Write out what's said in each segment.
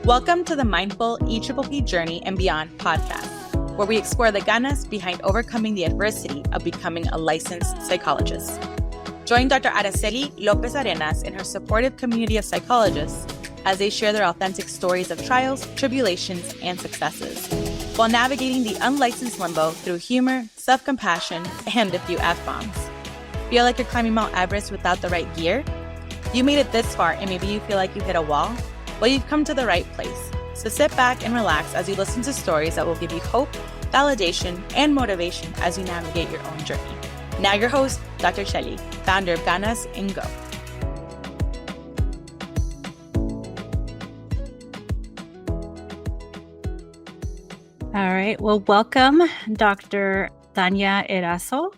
Welcome to the Mindful EPPP Journey and Beyond podcast, where we explore the ganas behind overcoming the adversity of becoming a licensed psychologist. Join Dr. Cheli Lopez in her supportive community of psychologists as they share their authentic stories of trials, tribulations, and successes, while navigating the unlicensed limbo through humor, self-compassion, and a few F-bombs. Feel like you're climbing Mount Everest without the right gear? You made it this far and maybe you feel like you hit a wall? Well, you've come to the right place. So sit back and relax as you listen to stories that will give you hope, validation, and motivation as you navigate your own journey. Now your host, Dr. Cheli, founder of Ganas and Go. All right. Well, welcome, Dr. Tanya Erazo,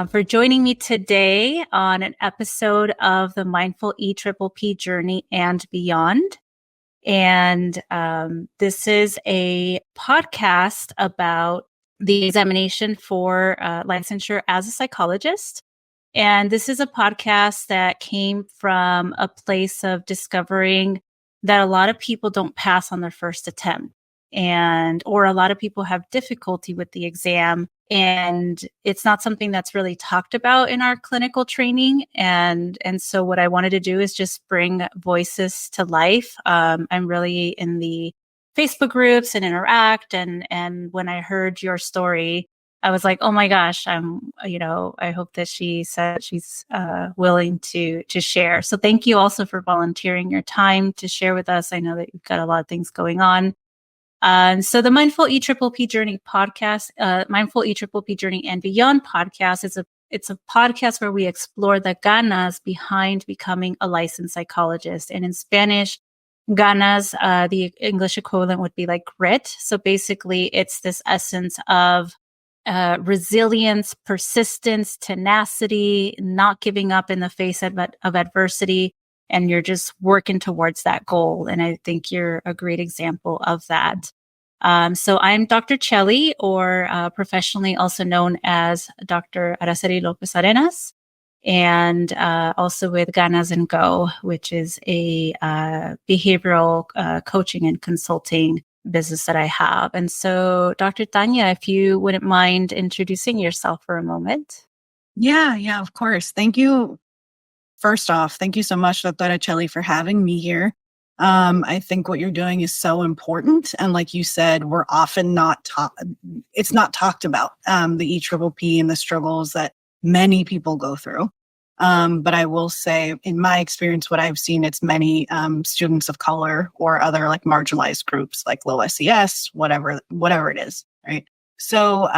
for joining me today on an episode of the Mindful EPPP Journey and Beyond. And this is a podcast about the examination for licensure as a psychologist. And this is a podcast that came from a place of discovering that a lot of people don't pass on their first attempt, or a lot of people have difficulty with the exam. And it's not something that's really talked about in our clinical training. And so what I wanted to do is just bring voices to life. I'm really in the Facebook groups and interact. And when I heard your story, I was like, oh my gosh, I hope that she said she's willing to share. So thank you also for volunteering your time to share with us. I know that you've got a lot of things going on. So the Mindful EPPP Journey podcast, Mindful EPPP Journey and Beyond podcast it's a podcast where we explore the ganas behind becoming a licensed psychologist. And in Spanish, ganas, the English equivalent would be like grit. So basically it's this essence of resilience, persistence, tenacity, not giving up in the face of adversity. And you're just working towards that goal. And I think you're a great example of that. So I'm Dr. Cheli, or professionally also known as Dr. Cheli Lopez, and also with Ganas and Go, which is a behavioral coaching and consulting business that I have. And so, Dr. Tanya, if you wouldn't mind introducing yourself for a moment. Yeah, of course. Thank you. First off, thank you so much, Dr. Cheli, for having me here. I think what you're doing is so important. And like you said, we're often it's not talked about, the EPPP and the struggles that many people go through. But I will say, in my experience, what I've seen, it's many students of color or other like marginalized groups like low SES, whatever it is, right? So,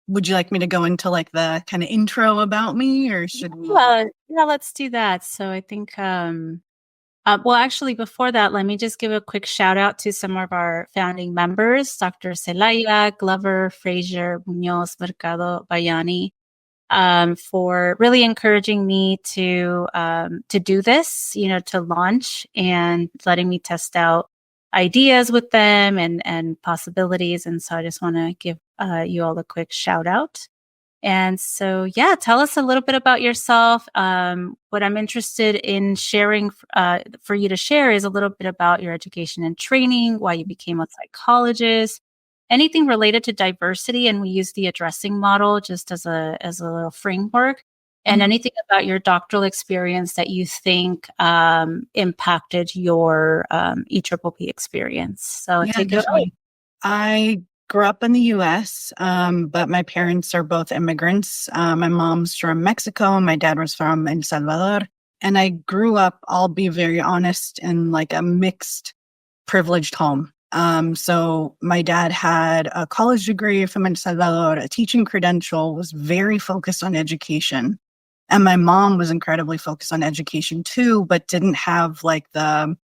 would you like me to go into like the kind of intro about me, or should we? Yeah, let's do that. So I think, well, actually, before that, let me just give a quick shout out to some of our founding members, Dr. Celaya, Glover, Frazier, Munoz, Mercado, Bayani, for really encouraging me to do this, to launch and letting me test out ideas with them and possibilities. And so I just want to give you all a quick shout out. And so, tell us a little bit about yourself. What I'm interested in sharing for you to share is a little bit about your education and training, why you became a psychologist, anything related to diversity. And we use the addressing model just as a little framework, and anything about your doctoral experience that you think impacted your EPPP experience. So take it away. I grew up in the U.S., but my parents are both immigrants. My mom's from Mexico and my dad was from El Salvador. And I grew up, I'll be very honest, in like a mixed privileged home. So my dad had a college degree from El Salvador, a teaching credential, was very focused on education. And my mom was incredibly focused on education too, but didn't have like the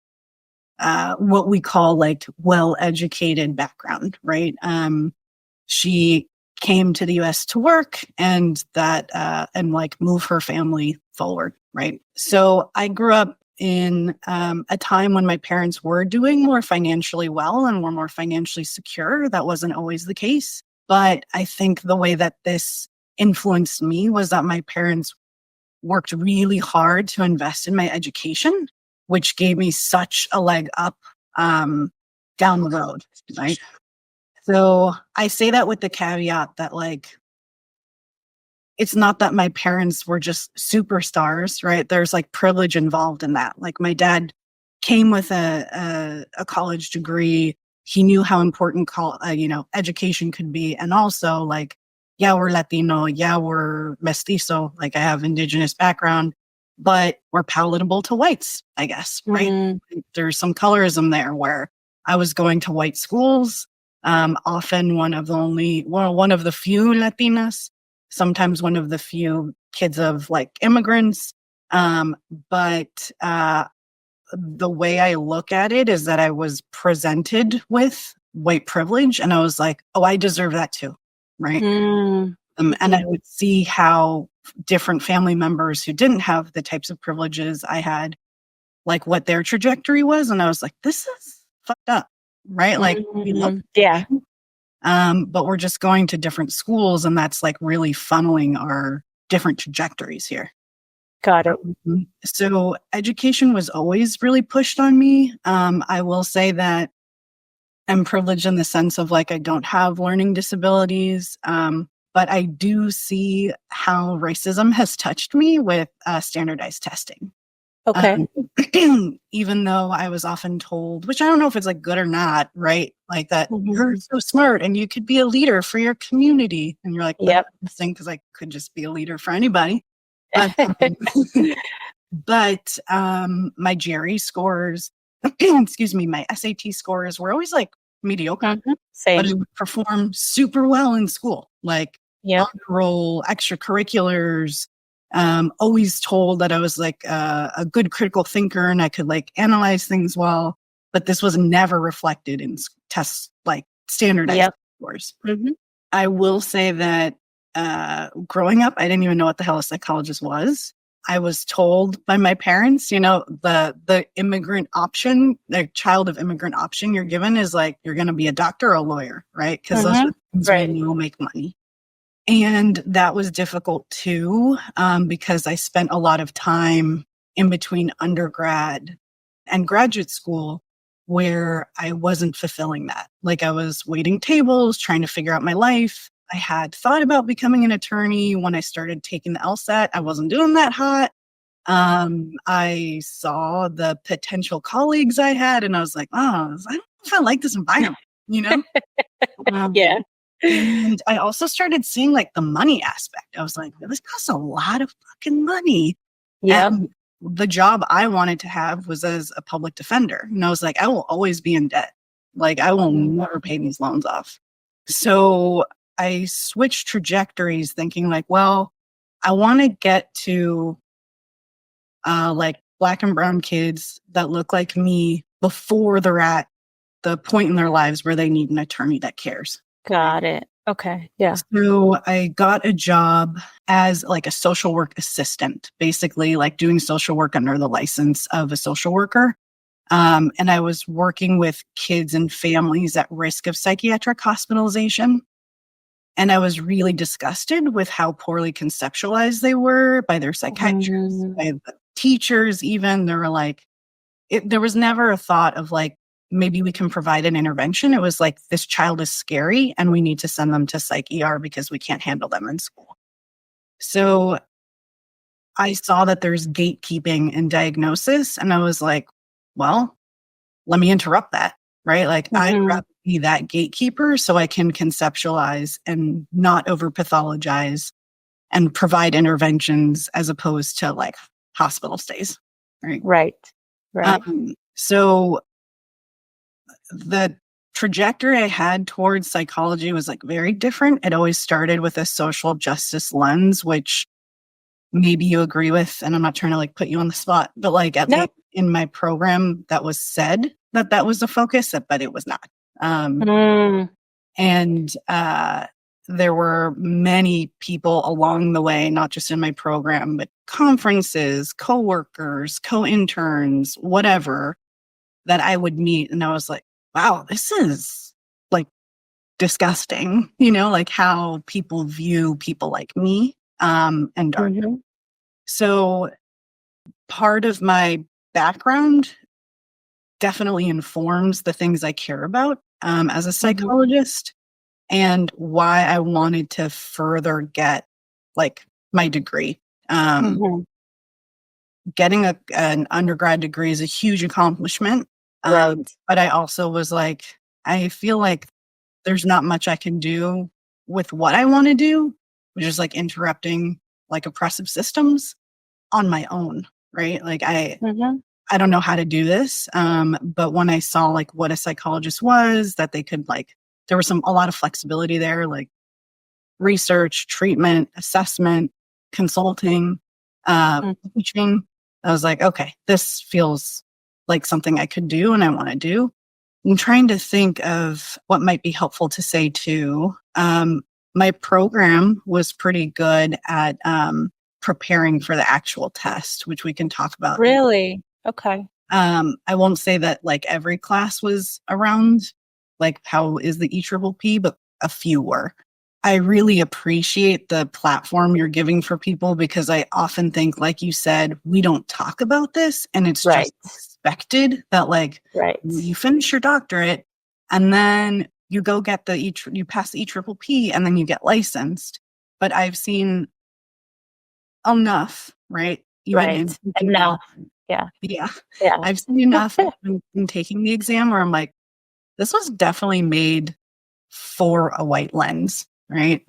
what we call like well-educated background, right? She came to the US to work and like move her family forward, right? So I grew up in a time when my parents were doing more financially well and were more financially secure. That wasn't always the case. But I think the way that this influenced me was that my parents worked really hard to invest in my education, which gave me such a leg up down the road, right? So I say that with the caveat that like, it's not that my parents were just superstars, right? There's like privilege involved in that. Like my dad came with a college degree. He knew how important education could be, and also like, yeah, we're Latino, yeah, we're mestizo, like I have indigenous background, but we're palatable to whites, I guess, right? There's some colorism there where I was going to white schools, often one of the few Latinas, sometimes one of the few kids of like immigrants. But the way I look at it is that I was presented with white privilege and I was like, oh, I deserve that too. Right. And I would see how different family members who didn't have the types of privileges I had, like what their trajectory was. And I was like, this is fucked up. Right. Like we look the same, but we're just going to different schools, and that's like really funneling our different trajectories here. Got it. So education was always really pushed on me. I will say that I'm privileged in the sense of like I don't have learning disabilities, but I do see how racism has touched me with standardized testing. Okay. Even though I was often told, which I don't know if it's like good or not, right? Like that you're so smart and you could be a leader for your community. And you're like, yep. Because I could just be a leader for anybody. But, my GRE scores, excuse me, my SAT scores were always like mediocre. Same. But I would perform super well in school, like honor roll, extracurriculars. Always told that I was like a good critical thinker and I could like analyze things well, but this was never reflected in tests like standardized scores. I will say that growing up, I didn't even know what the hell a psychologist was. I was told by my parents, the immigrant option, the child of immigrant option you're given is like, you're going to be a doctor or a lawyer, right? Because those are things where you will make money. And that was difficult too, because I spent a lot of time in between undergrad and graduate school where I wasn't fulfilling that. Like I was waiting tables, trying to figure out my life. I had thought about becoming an attorney when I started taking the LSAT. I wasn't doing that hot. I saw the potential colleagues I had and I was like, oh, I don't know if I like this environment, And I also started seeing like the money aspect. I was like, this costs a lot of fucking money. And the job I wanted to have was as a public defender. And I was like, I will always be in debt. Like I will never pay these loans off. So I switched trajectories thinking like, well, I want to get to like Black and brown kids that look like me before they're at the point in their lives where they need an attorney that cares. Got it. Okay. Yeah. So I got a job as like a social work assistant, basically like doing social work under the license of a social worker. And I was working with kids and families at risk of psychiatric hospitalization. And I was really disgusted with how poorly conceptualized they were by their psychiatrists, by the teachers, even. They were like, there was never a thought of like, maybe we can provide an intervention. It was like, this child is scary and we need to send them to psych ER because we can't handle them in school. So I saw that there's gatekeeping in diagnosis. And I was like, well, let me interrupt that, right? Like I'd rather be that gatekeeper so I can conceptualize and not over pathologize and provide interventions as opposed to like hospital stays. Right. So the trajectory I had towards psychology was like very different. It always started with a social justice lens, which maybe you agree with, and I'm not trying to like put you on the spot, but like at least in my program that was said that was the focus, but it was not. And there were many people along the way, not just in my program, but conferences, coworkers, co-interns, whatever, that I would meet. And I was like, wow, this is like disgusting, like how people view people like me and dark. So part of my background definitely informs the things I care about as a psychologist and why I wanted to further get like my degree. Mm-hmm. Getting an undergrad degree is a huge accomplishment. Right. But I also was like, I feel like there's not much I can do with what I want to do, which is like interrupting like oppressive systems on my own, right? Like Mm-hmm. I don't know how to do this. But when I saw like what a psychologist was, that they could like there was a lot of flexibility there, like research, treatment, assessment, consulting, teaching. I was like, okay, this feels like something I could do and I want to do. I'm trying to think of what might be helpful to say too. My program was pretty good at preparing for the actual test, which we can talk about. Really? Okay. I won't say that like every class was around like how is the EPPP, but a few were. I really appreciate the platform you're giving for people because I often think, like you said, we don't talk about this and it's Right. just expected that like Right. you finish your doctorate and then you go get you pass the EPPP and then you get licensed. But I've seen enough, right? Even in Right. thinking Enough. about Yeah. yeah, Yeah. I've seen enough in taking the exam where I'm like, this was definitely made for a white lens, right?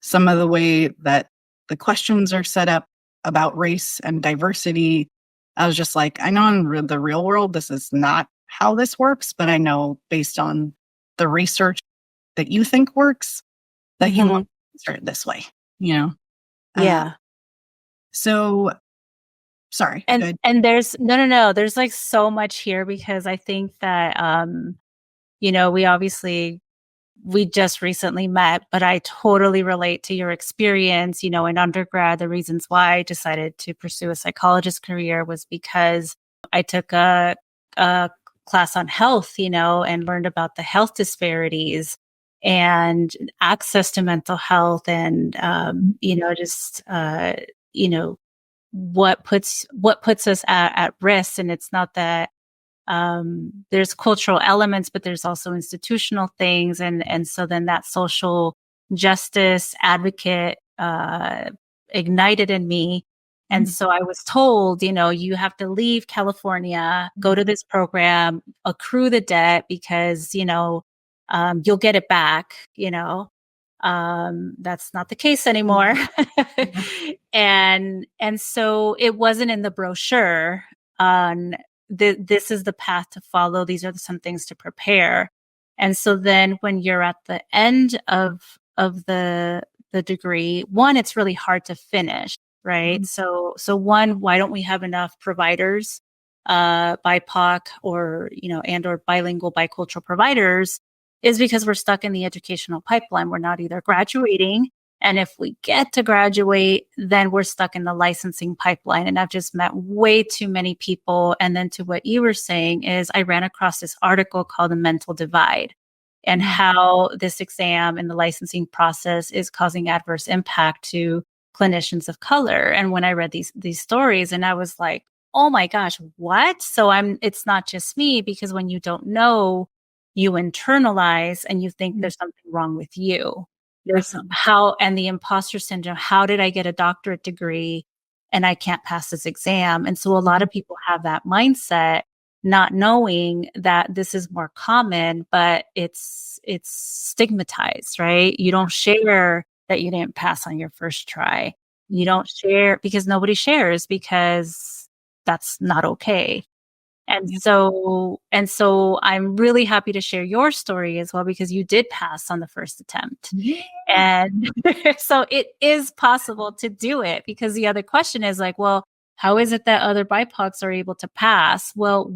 Some of the way that the questions are set up about race and diversity, I was just like, I know in the real world, this is not how this works, but I know based on the research that you think works, that you Mm-hmm. want to answer it this way, you know? Uh, Yeah. so sorry. Go ahead. And there's no, there's like so much here because I think that we obviously we just recently met, but I totally relate to your experience. In undergrad, the reasons why I decided to pursue a psychologist career was because I took a class on health, and learned about the health disparities and access to mental health and, just, what puts us at risk. And it's not that there's cultural elements, but there's also institutional things. And so then that social justice advocate ignited in me. And so I was told, you have to leave California, go to this program, accrue the debt because, you'll get it back, that's not the case anymore. And so it wasn't in the brochure on this is the path to follow. These are some things to prepare. And so then when you're at the end of the degree, one, it's really hard to finish, right? So one, why don't we have enough providers, BIPOC or, and/or bilingual bicultural providers is because we're stuck in the educational pipeline. We're not either graduating, and if we get to graduate, then we're stuck in the licensing pipeline. And I've just met way too many people. And then to what you were saying is I ran across this article called The Mental Divide and how this exam and the licensing process is causing adverse impact to clinicians of color. And when I read these stories, and I was like, oh my gosh, what? So it's not just me, because when you don't know, you internalize and you think there's something wrong with you. There's and the imposter syndrome. How did I get a doctorate degree and I can't pass this exam? And so a lot of people have that mindset, not knowing that this is more common, but it's stigmatized, right? You don't share that you didn't pass on your first try. You don't share because nobody shares because that's not okay. And so I'm really happy to share your story as well, because you did pass on the first attempt. Yeah. And so it is possible to do it, because the other question is like, well, how is it that other BIPOCs are able to pass? Well,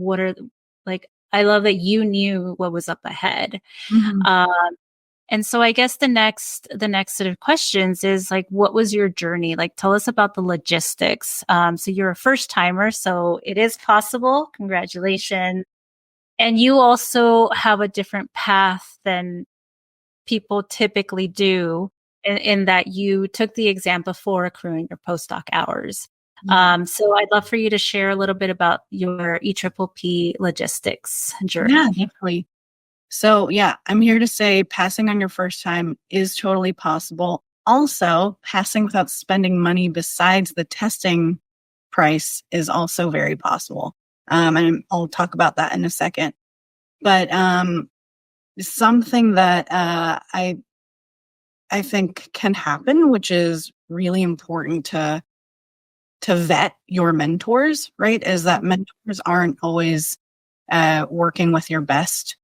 I love that you knew what was up ahead. Um, and so I guess the next set of questions is like, what was your journey? Like, tell us about the logistics. So you're a first timer, so it is possible. Congratulations. And you also have a different path than people typically do in that you took the exam before accruing your postdoc hours. So I'd love for you to share a little bit about your EPPP logistics journey. Yeah, definitely. So, yeah, I'm here to say passing on your first time is totally possible. Also, passing without spending money besides the testing price is also very possible. And I'll talk about that in a second. But something that I think can happen, which is really important to vet your mentors, right? Is that mentors aren't always working with your best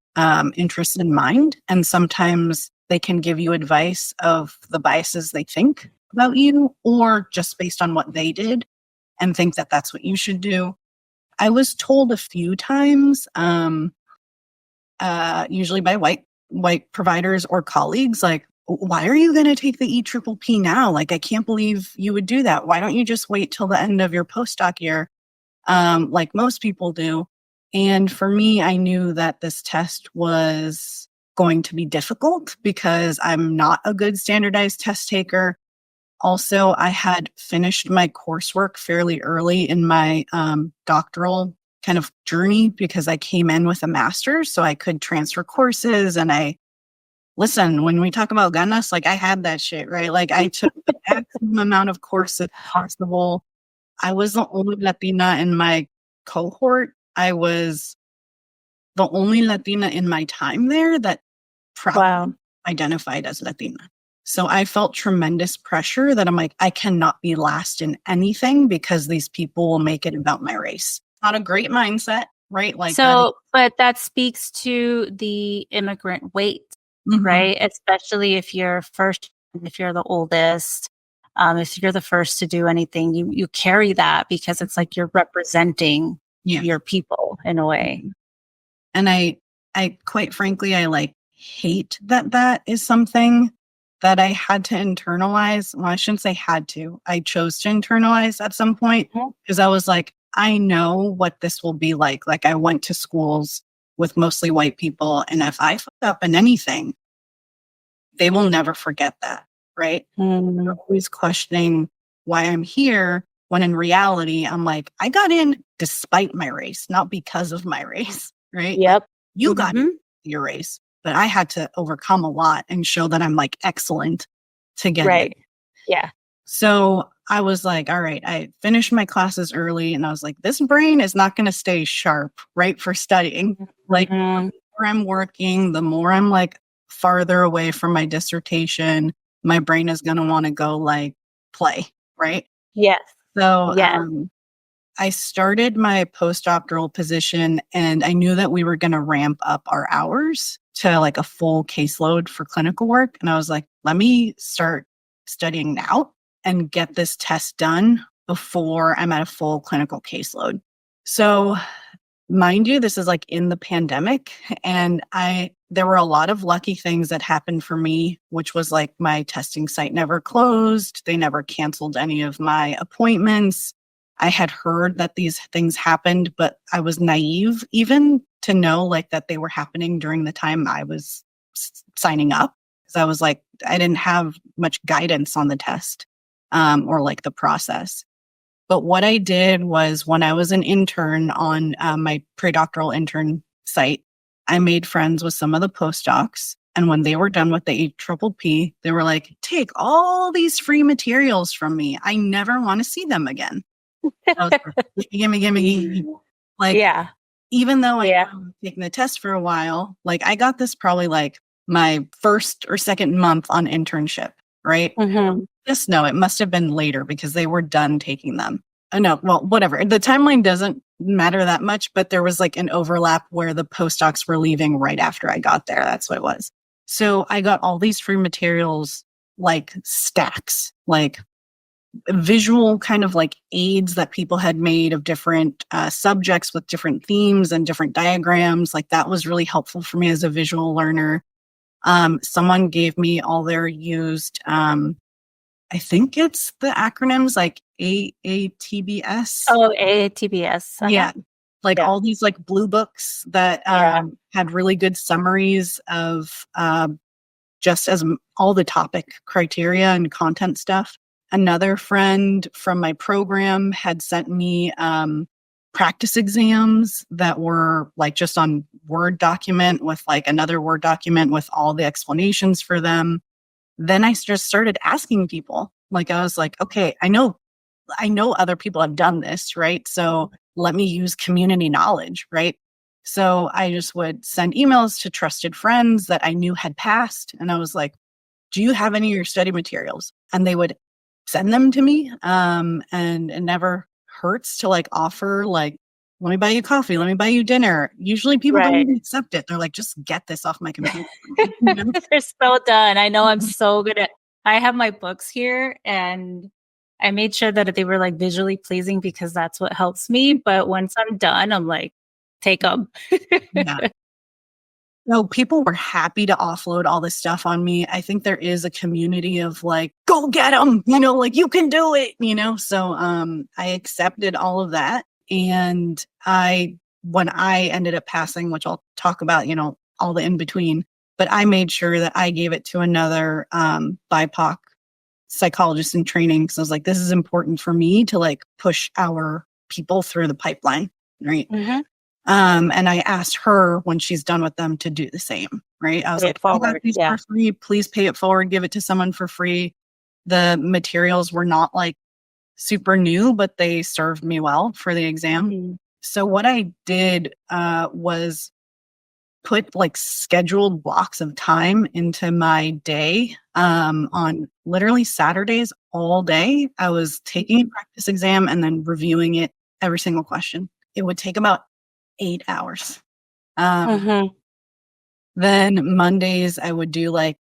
interests in mind. And sometimes they can give you advice of the biases they think about you, or just based on what they did and think that that's what you should do. I was told a few times, usually by white providers or colleagues, like, why are you going to take the EPPP now? Like, I can't believe you would do that. Why don't you just wait till the end of your postdoc year, like most people do? And for me, I knew that this test was going to be difficult because I'm not a good standardized test taker. Also, I had finished my coursework fairly early in my doctoral kind of journey because I came in with a master's, so I could transfer courses. And listen, when we talk about ganas, like I had that shit, right? Like I took the maximum amount of courses possible. I was the only Latina in my cohort. I was the only Latina in my time there that proudly identified as Latina. So I felt tremendous pressure that I'm like, I cannot be last in anything because these people will make it about my race. Not a great mindset, right? Like but that speaks to the immigrant weight, Mhm. right? Especially if you're first, if you're the oldest, if you're the first to do anything, you carry that because it's like you're representing your people in a way. And I quite frankly, I like hate that is something that I had to internalize. Well, I shouldn't say had to. I chose to internalize at some point because I was like, I know what this will be like. Like I went to schools with mostly white people, and if I fuck up in anything, they will never forget that, right? They're always questioning why I'm here, when in reality, I'm like, I got in despite my race, not because of my race, right? Like, you got in your race, but I had to overcome a lot and show that I'm like excellent to get in. Yeah. So I was like, all right, I finished my classes early and I was like, this brain is not going to stay sharp, right? For studying. Like, the more I'm working, the more I'm like farther away from my dissertation, my brain is going to want to go like play, right? Yes. So I started my postdoctoral position and I knew that we were going to ramp up our hours to like a full caseload for clinical work. And I was like, let me start studying now and get this test done before I'm at a full clinical caseload. So, mind you, this is like in the pandemic, and there were a lot of lucky things that happened for me, which was like my testing site never closed. They never canceled any of my appointments. I had heard that these things happened, but I was naive even to know like that they were happening during the time I was signing up. Because I was like, I didn't have much guidance on the test or like the process. But what I did was when I was an intern on my pre-doctoral intern site, I made friends with some of the postdocs. And when they were done with the EPPP, they were like, take all these free materials from me. I never want to see them again. I was like, gimme. Like, even though I was taking the test for a while, like I got this probably like my first or second month on internship, right? Just know it must have been later because they were done taking them. No, well, whatever. The timeline doesn't matter that much, but there was like an overlap where the postdocs were leaving right after I got there. That's what it was. So I got all these free materials, like stacks, like visual kind of like aids that people had made of different subjects with different themes and different diagrams. Like that was really helpful for me as a visual learner. Someone gave me all their used, I think it's the acronyms like AATBS. Oh, AATBS. Yeah. Like all these like blue books that had really good summaries of just as all the topic criteria and content stuff. another friend from my program had sent me practice exams that were like just on Word document with like another Word document with all the explanations for them. Then I just started asking people. Like I was like, okay, I know other people have done this, right? So let me use community knowledge, right? So I just would send emails to trusted friends that I knew had passed. And I was like, do you have any of your study materials? And they would send them to me. And it never hurts to like offer, like, let me buy you coffee, let me buy you dinner. Usually people don't Right. even accept it. They're like, just get this off my computer. You know? They're so done. I know I'm so good at I have my books here and I made sure that they were like visually pleasing because that's what helps me. But once I'm done, I'm like, take them. Yeah. No, people were happy to offload all this stuff on me. I think there is a community of like, go get them, like you can do it. So I accepted all of that. And when I ended up passing, which I'll talk about, all the in between, but I made sure that I gave it to another BIPOC psychologist in training. Because I was like, this is important for me to like push our people through the pipeline. Right. Mm-hmm. And I asked her when she's done with them to do the same, right? I was Pay like, it I got forward. these Yeah. for free. Please pay it forward. Give it to someone for free. The materials were not like super new, but they served me well for the exam. Mm-hmm. So what I did was put like scheduled blocks of time into my day on literally Saturdays all day. I was taking a practice exam and then reviewing it, every single question. It would take about 8 hours. Mm-hmm. Then Mondays, I would do like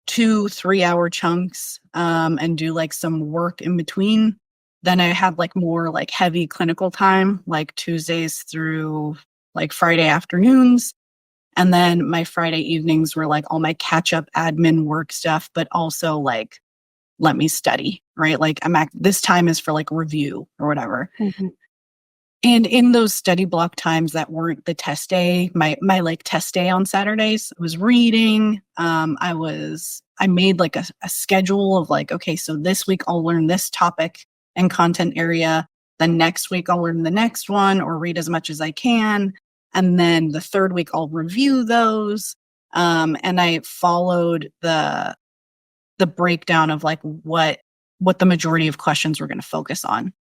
2 3 hour chunks and do like some work in between. Then I had like more like heavy clinical time, like Tuesdays through like Friday afternoons. And then my Friday evenings were like all my catch up admin work stuff, but also like let me study, right? Like this time is for like review or whatever. Mm-hmm. And in those study block times that weren't the test day, my like test day on Saturdays, I was reading. I made like a schedule of like, okay, so this week I'll learn this topic and content area. The next week I'll learn the next one or read as much as I can. And then the third week I'll review those. And I followed the breakdown of like what the majority of questions were going to focus on.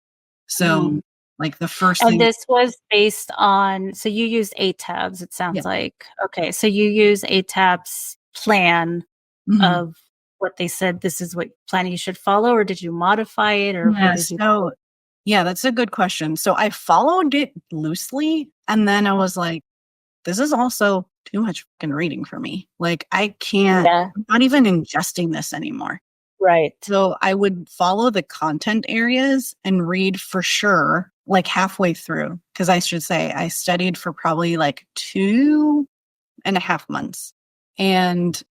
So like the first And thing. this was based on, so you use ATABS, it sounds Yeah. like. Okay, so you use ATABS plan Mhm. of what they said this is what plan you should follow, or did you modify it, or what Yeah. did you So, yeah, that's a good question. So I followed it loosely, and then I was like, this is also too much fucking reading for me. Like, Yeah, I'm not even ingesting this anymore. right. So I would follow the content areas and read for sure, like halfway through. Because I should say I studied for probably like 2.5 months. And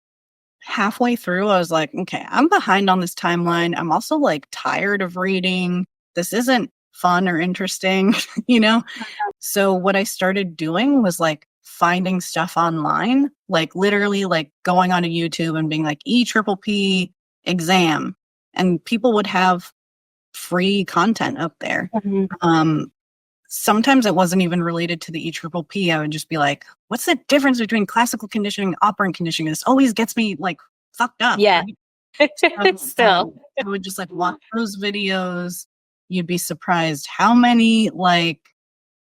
halfway through, I was like, okay, I'm behind on this timeline. I'm also like tired of reading. This isn't fun or interesting, you know? So what I started doing was like finding stuff online, like literally like going on a YouTube and being like EPPP exam. And people would have free content up there. Mhm. Um, Sometimes it wasn't even related to the EPPP. I would just be like, what's the difference between classical conditioning and operant conditioning? This always gets me like fucked up, Yeah. right? So, Still. I would just like watch those videos. You'd be surprised how many like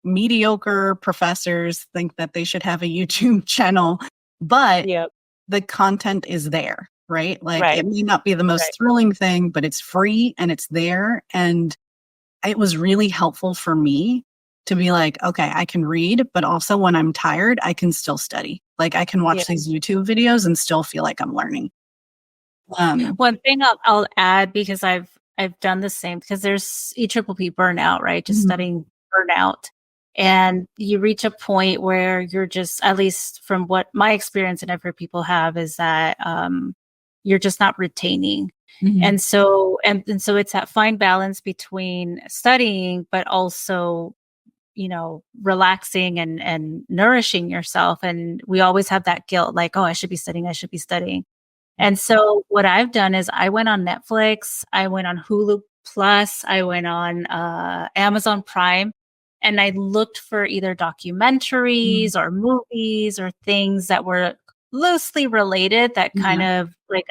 mediocre professors think that they should have a YouTube channel, but Yep. the content is there, right? Like Right. it may not be the Right. most thrilling thing, but it's free and it's there. And it was really helpful for me to be like, okay, I can read, but also when I'm tired, I can still study. Like I can watch Yeah. these YouTube videos and still feel like I'm learning. One thing I'll add, because I've done the same, because there's EPPP burnout, right? Just Mhm. studying burnout. And you reach a point where you're just, at least from what my experience and I've heard people have, is that you're just not retaining. Mhm. And so it's that fine balance between studying, but also, relaxing and nourishing yourself. And we always have that guilt, like, oh, I should be studying, I should be studying. And so what I've done is I went on Netflix, I went on Hulu Plus, I went on Amazon Prime, and I looked for either documentaries or movies or things that were loosely related that kind Yeah. of like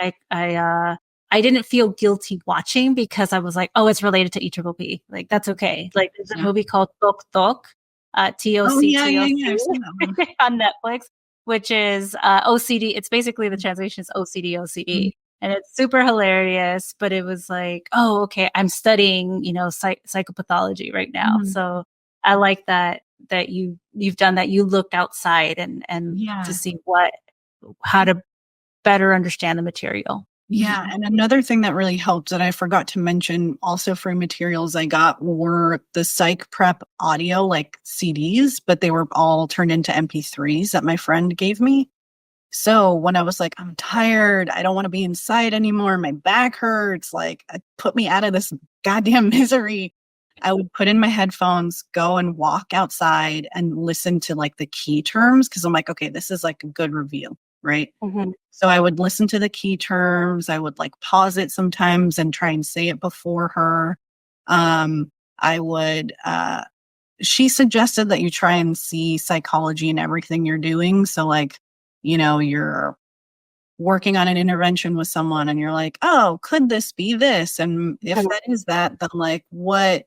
I didn't feel guilty watching because I was like, oh, it's related to EPPP. Like that's okay. Like there's a Yeah. movie called Tok Tok, Oh, yeah, yeah, yeah. TOC I've seen that one. on Netflix, which is OCD. It's basically the translation is OCD, Mhm. OCD. And it's super hilarious, but it was like, oh, okay, I'm studying, psychopathology right now. Mhm. So I like that you've done that. You looked outside and to Yeah. see how to better understand the material. Yeah. And another thing that really helped that I forgot to mention also for materials I got were the psych prep audio, like CDs, but they were all turned into MP3s that my friend gave me. So when I was like, I'm tired, I don't want to be inside anymore, my back hurts, like put me out of this goddamn misery, I would put in my headphones, go and walk outside and listen to like the key terms because I'm like, okay, this is like a good review, right? Mhm. So I would listen to the key terms. I would like pause it sometimes and try and say it before her. Um, I would, she suggested that you try and see psychology in everything you're doing. So, like, you're working on an intervention with someone and you're like, oh, could this be this? And if that is that, then like what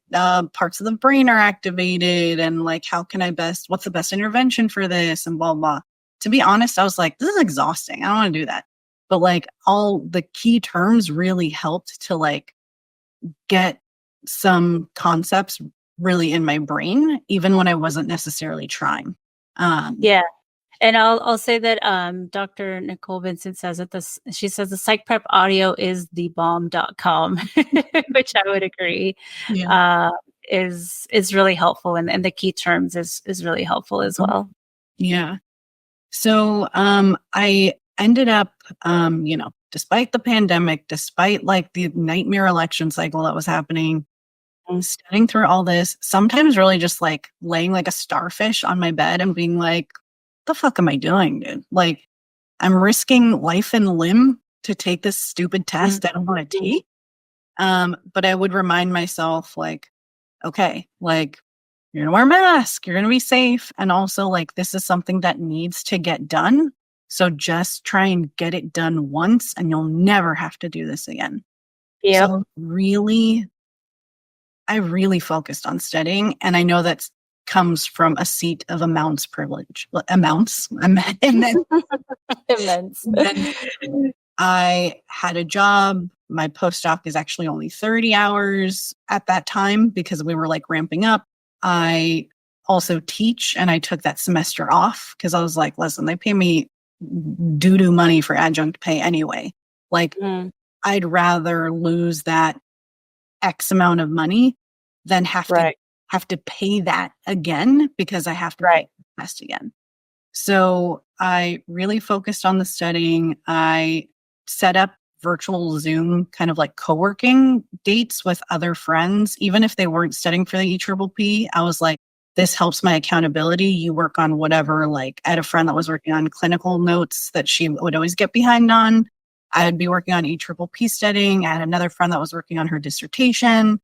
parts of the brain are activated and like what's the best intervention for this and blah, blah. To be honest, I was like, this is exhausting. I don't want to do that. But like all the key terms really helped to like get some concepts really in my brain, even when I wasn't necessarily trying. Yeah. And I'll say that Dr. Nicole Vincent says that she says the psych prep audio is thebomb.com, which I would agree Yeah. uh, is really helpful, and the key terms is really helpful as well. Yeah. So I ended up despite the pandemic, despite like the nightmare election cycle that was happening, studying through all this, sometimes really just like laying like a starfish on my bed and being like, the fuck am I doing, dude? Like, I'm risking life and limb to take this stupid test I don't want to take. But I would remind myself, like, okay, like, you're gonna wear a mask, you're gonna be safe. And also, like, this is something that needs to get done. So just try and get it done once and you'll never have to do this again. Yep. So I really focused on studying. And I know that comes from a seat of amounts privilege. Amounts. And then, Immense. then I had a job. My postdoc is actually only 30 hours at that time because we were like ramping up. I also teach and I took that semester off because I was like, listen, they pay me doo-doo money for adjunct pay anyway. Like, I'd rather lose that X amount of money than Right. have to pay that again because I have to pay the test again. So I really focused on the studying. I set up virtual Zoom kind of like co-working dates with other friends, even if they weren't studying for the EPPP. I was like, this helps my accountability. You work on whatever, like I had a friend that was working on clinical notes that she would always get behind on. I'd be working on EPPP studying. I had another friend that was working on her dissertation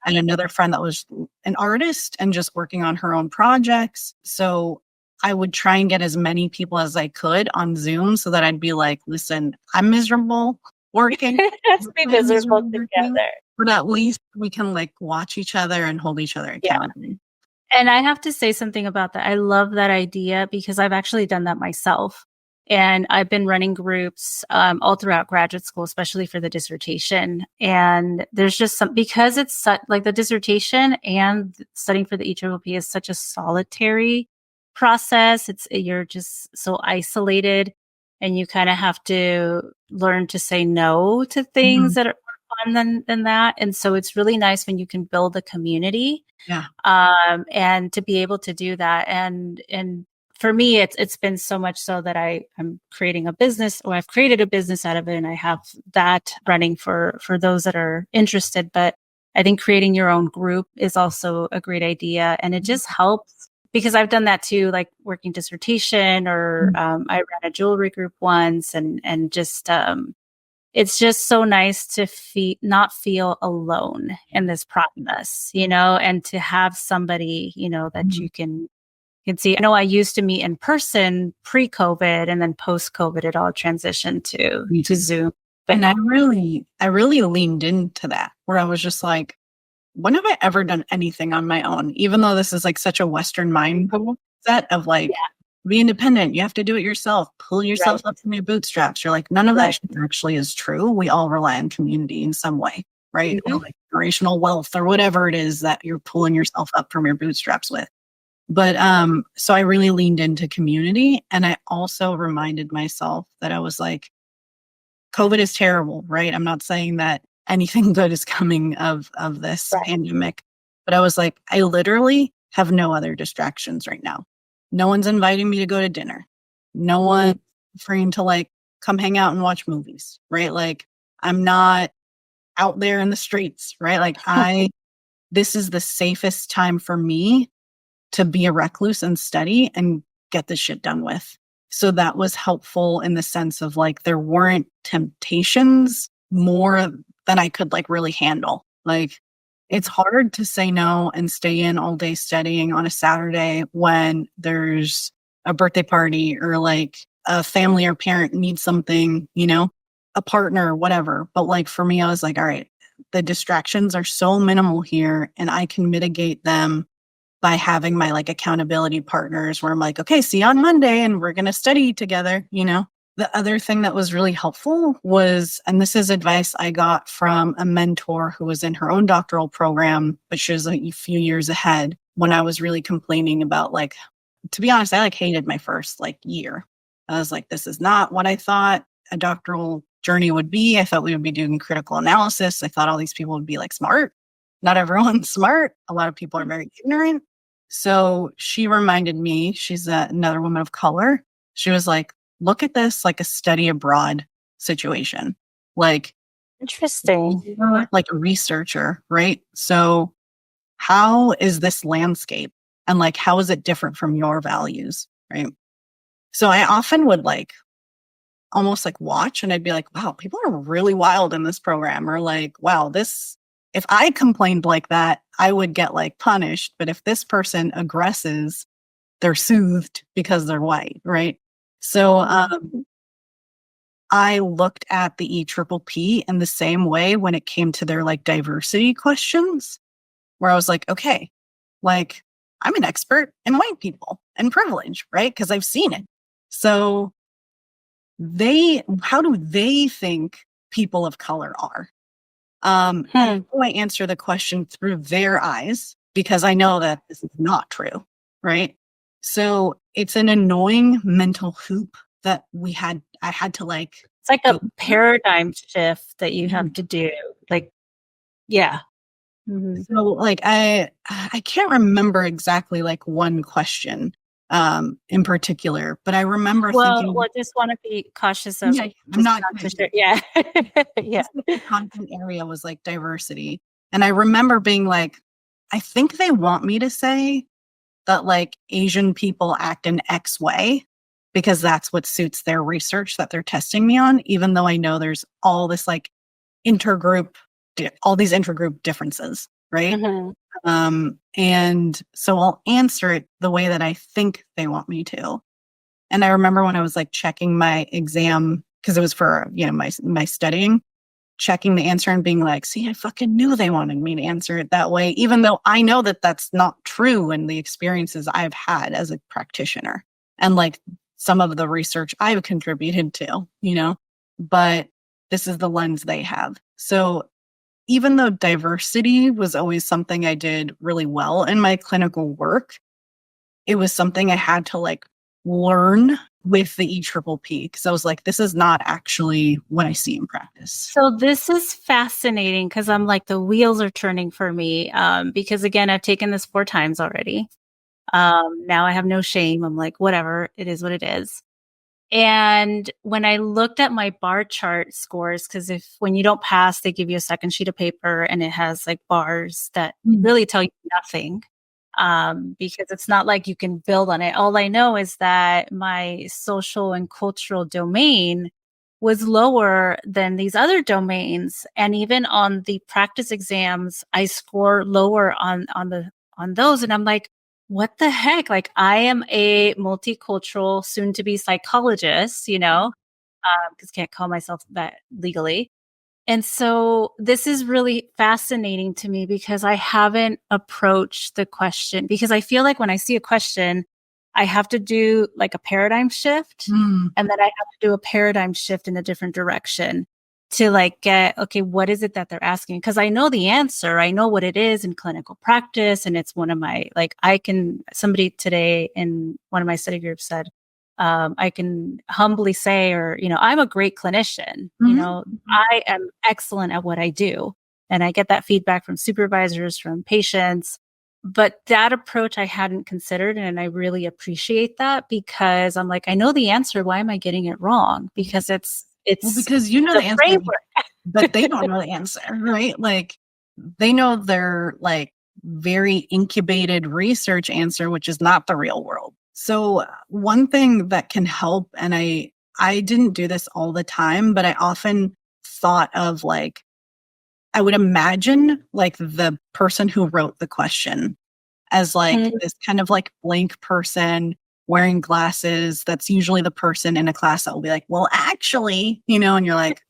and another friend that was an artist and just working on her own projects. So I would try and get as many people as I could on Zoom so that I'd be like, listen, I'm miserable working. Let's be miserable together. But at least we can like watch each other and hold each other Yeah. accountable. And I have to say something about that. I love that idea because I've actually done that myself. And I've been running groups all throughout graduate school, especially for the dissertation. And there's just because it's like the dissertation and studying for the EPPP is such a solitary process. You're just so isolated and you kind of have to learn to say no to things that are more fun than that. And so it's really nice when you can build a community. Yeah. And to be able to do that. And for me, it's been so much so that I'm creating a business, or I've created a business out of it, and I have that running for those that are interested. But I think creating your own group is also a great idea, and it just helps because I've done that too, like working dissertation, or I ran a jewelry group once, and just it's just so nice to not feel alone in this process, and to have somebody, that you can see. I know I used to meet in person pre-COVID, and then post-COVID, it all transitioned to Zoom. But and I really leaned into that, where I was just like, when have I ever done anything on my own? Even though this is like such a Western mindset of like, be independent, you have to do it yourself, pull yourself up from your bootstraps. You're like, none of that shit actually is true. We all rely on community in some way, right? Or like generational wealth or whatever it is that you're pulling yourself up from your bootstraps with. But so I really leaned into community, and I also reminded myself that I was like, COVID is terrible, right? I'm not saying that anything good is coming of this pandemic, but I was like, I literally have no other distractions right now. No one's inviting me to go to dinner. No one's offering to like come hang out and watch movies, right? Like I'm not out there in the streets, right? Like this is the safest time for me to be a recluse and study and get this shit done with. So that was helpful in the sense of like, there weren't temptations more than I could like really handle. Like it's hard to say no and stay in all day studying on a Saturday when there's a birthday party or like a family or parent needs something, a partner, whatever. But like for me, I was like, all right, the distractions are so minimal here and I can mitigate them by having my like accountability partners where I'm like, okay, see you on Monday and we're going to study together. The other thing that was really helpful was, and this is advice I got from a mentor who was in her own doctoral program, but she was a few years ahead, when I was really complaining about like, to be honest, I like hated my first like year. I was like, this is not what I thought a doctoral journey would be. I thought we would be doing critical analysis. I thought all these people would be like smart. Not everyone's smart. A lot of people are very ignorant. So she reminded me, she's another woman of color. She was like, look at this like a study abroad situation. Like, interesting. Like a researcher, right? So how is this landscape? And like, how is it different from your values? Right. So I often would like almost like watch and I'd be like, wow, people are really wild in this program. Or like, wow, if I complained like that, I would get like punished. But if this person aggresses, they're soothed because they're white, right? So I looked at the EPPP in the same way when it came to their like diversity questions, where I was like, okay, like I'm an expert in white people and privilege, right? Because I've seen it. So how do they think people of color are? I answer the question through their eyes because I know that this is not true, right? So it's an annoying mental hoop that I had to like. It's like a paradigm shift that you have to do. Like, yeah. Mm-hmm. So like I can't remember exactly like one question in particular, but I remember thinking. Well, just want to be cautious of. Yeah, I'm not. Yeah. Yeah. The content area was like diversity. And I remember being like, I think they want me to say that like Asian people act in X way because that's what suits their research that they're testing me on, even though I know there's all this like all these intergroup differences, right? Mm-hmm. And so I'll answer it the way that I think they want me to. And I remember when I was like checking my exam, because it was for, my studying, checking the answer and being like, see, I fucking knew they wanted me to answer it that way, even though I know that that's not true in the experiences I've had as a practitioner and like some of the research I've contributed to, but this is the lens they have. So even though diversity was always something I did really well in my clinical work, it was something I had to like learn with the EPPP because I was like, this is not actually what I see in practice. So this is fascinating because I'm like, the wheels are turning for me because again, I've taken this 4 times already. Now I have no shame. I'm like, whatever, it is what it is. And when I looked at my bar chart scores, because when you don't pass, they give you a second sheet of paper and it has like bars that really tell you nothing. because it's not like you can build on it. All I know is that my social and cultural domain was lower than these other domains. And even on the practice exams, I score lower on those. And I'm like, what the heck? Like, I am a multicultural, soon to be psychologist, because can't call myself that legally. And so this is really fascinating to me because I haven't approached the question, because I feel like when I see a question, I have to do like a paradigm shift, and then I have to do a paradigm shift in a different direction to like get, okay, what is it that they're asking? Because I know the answer. I know what it is in clinical practice. And it's one of my, like, somebody today in one of my study groups said, I can humbly say, or, I'm a great clinician. I am excellent at what I do. And I get that feedback from supervisors, from patients. But that approach I hadn't considered. And I really appreciate that, because I'm like, I know the answer. Why am I getting it wrong? Because it's because you know the the answer, framework. but they don't know the answer, right? Like, they know their like very incubated research answer, which is not the real world. So one thing that can help, and I didn't do this all the time, but I often thought of like, I would imagine like the person who wrote the question as like this kind of like blank person wearing glasses. That's usually the person in a class that will be like, well, actually, and you're like,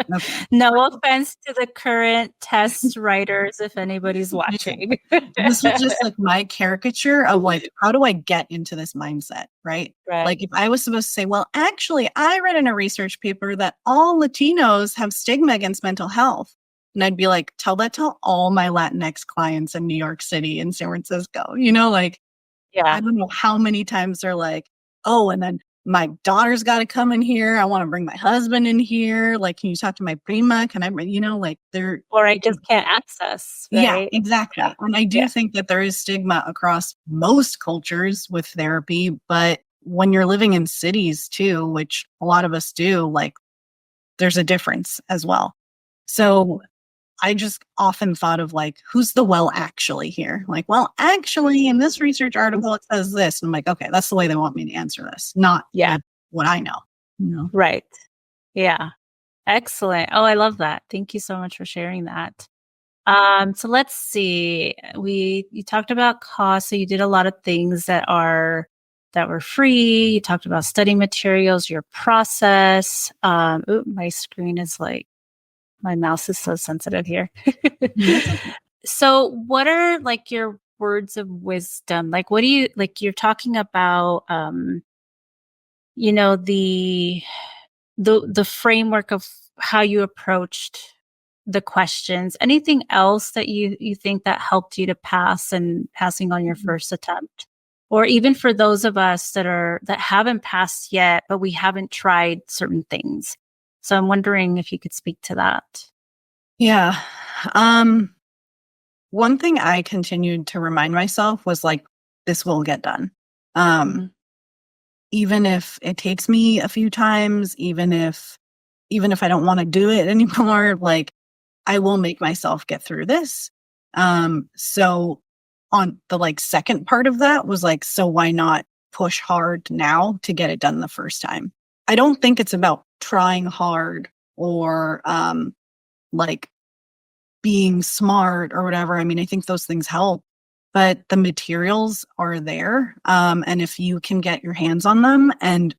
okay. No offense to the current test writers, if anybody's watching. This was just like my caricature of like, how do I get into this mindset, right? Right. Like, if I was supposed to say, well, actually, I read in a research paper that all Latinos have stigma against mental health. And I'd be like, tell that to all my Latinx clients in New York City and San Francisco, like, Yeah. I don't know how many times they're like, oh, and then my daughter's got to come in here. I want to bring my husband in here. Like, can you talk to my prima? Can I, like they're, Or I just can't access, yeah, right? exactly. Yeah. And I do Yeah. think that there is stigma across most cultures with therapy, but when you're living in cities too, which a lot of us do, like there's a difference as well. So I just often thought of like, who's the well actually here? Like, well, actually, in this research article, it says this. And I'm like, okay, that's the way they want me to answer this, not Yeah. what I know. Right. Yeah. Excellent. Oh, I love that. Thank you so much for sharing that. So let's see. You talked about cost. So you did a lot of things that were free. You talked about study materials, your process. My screen is like, my mouse is so sensitive here. So what are like your words of wisdom? Like, what do you, like, you're talking about, the framework of how you approached the questions. Anything else that you think that helped you to pass and passing on your first attempt? Or even for those of us that haven't passed yet, but we haven't tried certain things. So I'm wondering if you could speak to that. Yeah. One thing I continued to remind myself was like, this will get done. Even if it takes me a few times, even if I don't want to do it anymore, like I will make myself get through this. So on the like second part of that was like, so why not push hard now to get it done the first time? I don't think it's about trying hard or like being smart or whatever. I mean, I think those things help, but the materials are there. And if you can get your hands on them and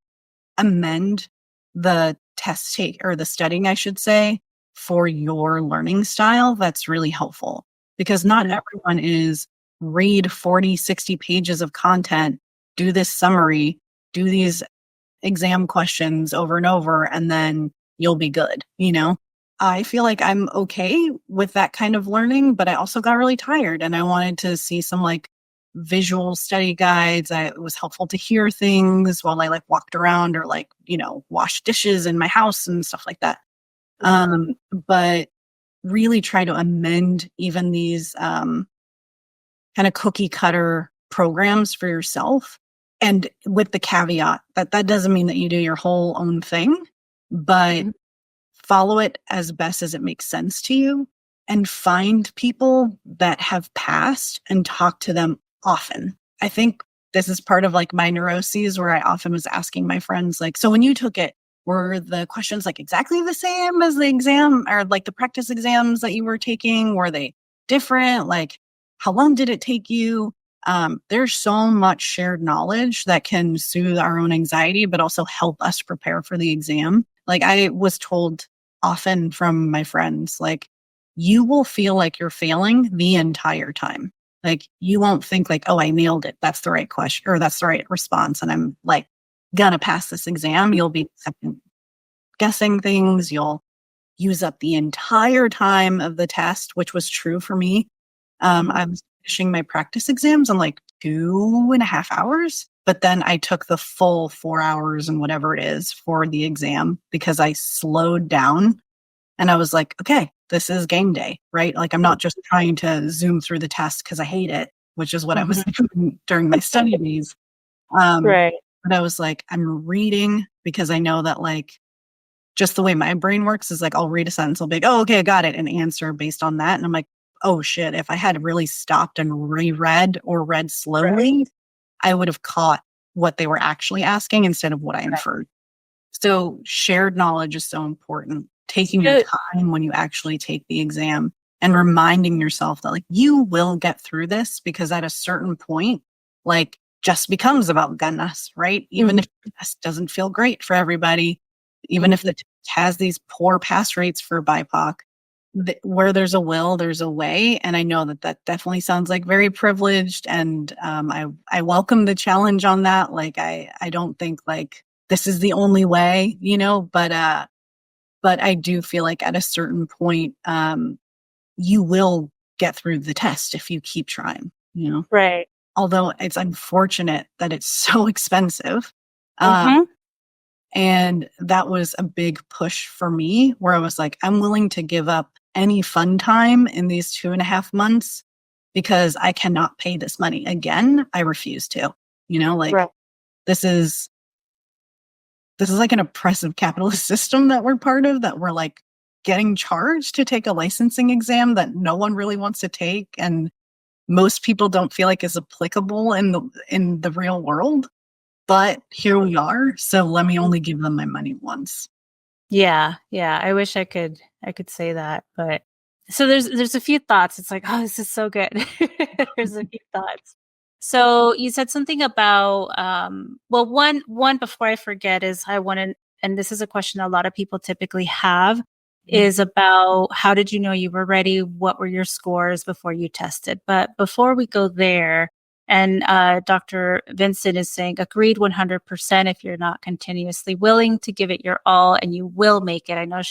amend the test take or the studying, I should say, for your learning style, that's really helpful, because not everyone is read 40, 60 pages of content, do this summary, do these exam questions over and over, and then you'll be good. I feel like I'm okay with that kind of learning, but I also got really tired and I wanted to see some like visual study guides. It was helpful to hear things while I like walked around or like, washed dishes in my house and stuff like that. But really try to amend even these kind of cookie cutter programs for yourself. And with the caveat that doesn't mean that you do your whole own thing, but follow it as best as it makes sense to you. and find people that have passed and talk to them often. I think this is part of like my neuroses where I often was asking my friends, like, so when you took it, were the questions like exactly the same as the exam or like the practice exams that you were taking? Were they different? Like, how long did it take you? There's so much shared knowledge that can soothe our own anxiety, but also help us prepare for the exam. Like I was told often from my friends, like, you will feel like you're failing the entire time. Like you won't think like, oh, I nailed it. That's the right question or that's the right response. And I'm like gonna pass this exam. You'll be second guessing things. You'll use up the entire time of the test, which was true for me. I was finishing my practice exams in like 2.5 hours, but then I took the full 4 hours and whatever it is for the exam because I slowed down and I was like, okay, this is game day, right? Like I'm not just trying to zoom through the test because I hate it, which is what I was doing during my study days. Right. But I was like, I'm reading because I know that like just the way my brain works is like I'll read a sentence, I'll be like, oh, okay, I got it, and answer based on that. And I'm like, oh shit, if I had really stopped and reread or read slowly, I would have caught what they were actually asking instead of what I inferred. So shared knowledge is so important. Taking your time when you actually take the exam and reminding yourself that like you will get through this because at a certain point, like just becomes about goodness, right? Even if the test doesn't feel great for everybody, even if the test has these poor pass rates for BIPOC, where there's a will, there's a way. And I know that that definitely sounds like very privileged. And I welcome the challenge on that. Like I don't think like this is the only way, you know, but I do feel like at a certain point, you will get through the test if you keep trying, you know? Right. Although it's unfortunate that it's so expensive. Mm-hmm. And that was a big push for me where I was like, I'm willing to give up any fun time in these 2.5 months because I cannot pay this money again. I refuse to, you know, like Right. this is like an oppressive capitalist system that we're part of, that we're like getting charged to take a licensing exam that no one really wants to take. And most people don't feel like is applicable in the real world. But here we are. So let me only give them my money once. Yeah, yeah. I wish I could say that, but so there's a few thoughts. It's like, oh, this is so good. There's a few thoughts. So you said something about well, one before I forget is I want to, and this is a question a lot of people typically have, is about how did you know you were ready? What were your scores before you tested? But before we go there, and Dr. Vincent is saying, agreed 100% if you're not continuously willing to give it your all and you will make it. I know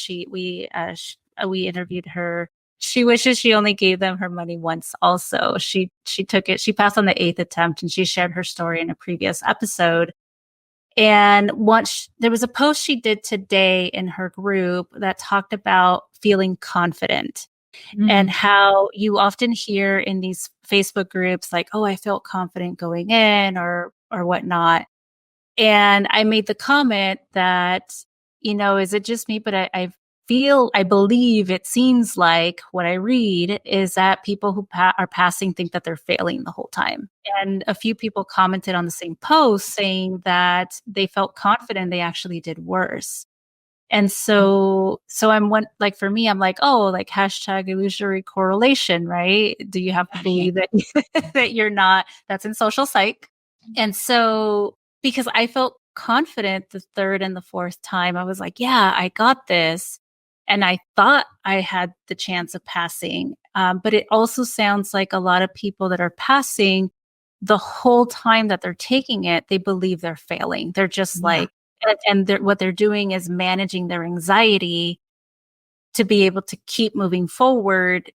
we interviewed her. She wishes she only gave them her money once also. She took it, she passed on the 8th attempt and she shared her story in a previous episode. And once there was a post she did today in her group that talked about feeling confident and how you often hear in these Facebook groups, like, oh, I felt confident going in or whatnot. And I made the comment that, is it just me? But I believe it seems like what I read is that people who are passing think that they're failing the whole time. And a few people commented on the same post saying that they felt confident they actually did worse. And so like for me, I'm like, oh, like hashtag illusory correlation, right? Do you have to believe that that you're not? That's in social psych. And so because I felt confident the third and the fourth time, I was like, yeah, I got this. And I thought I had the chance of passing. But it also sounds like a lot of people that are passing the whole time that they're taking it, they believe they're failing. They're just like, and what they're doing is managing their anxiety to be able to keep moving forward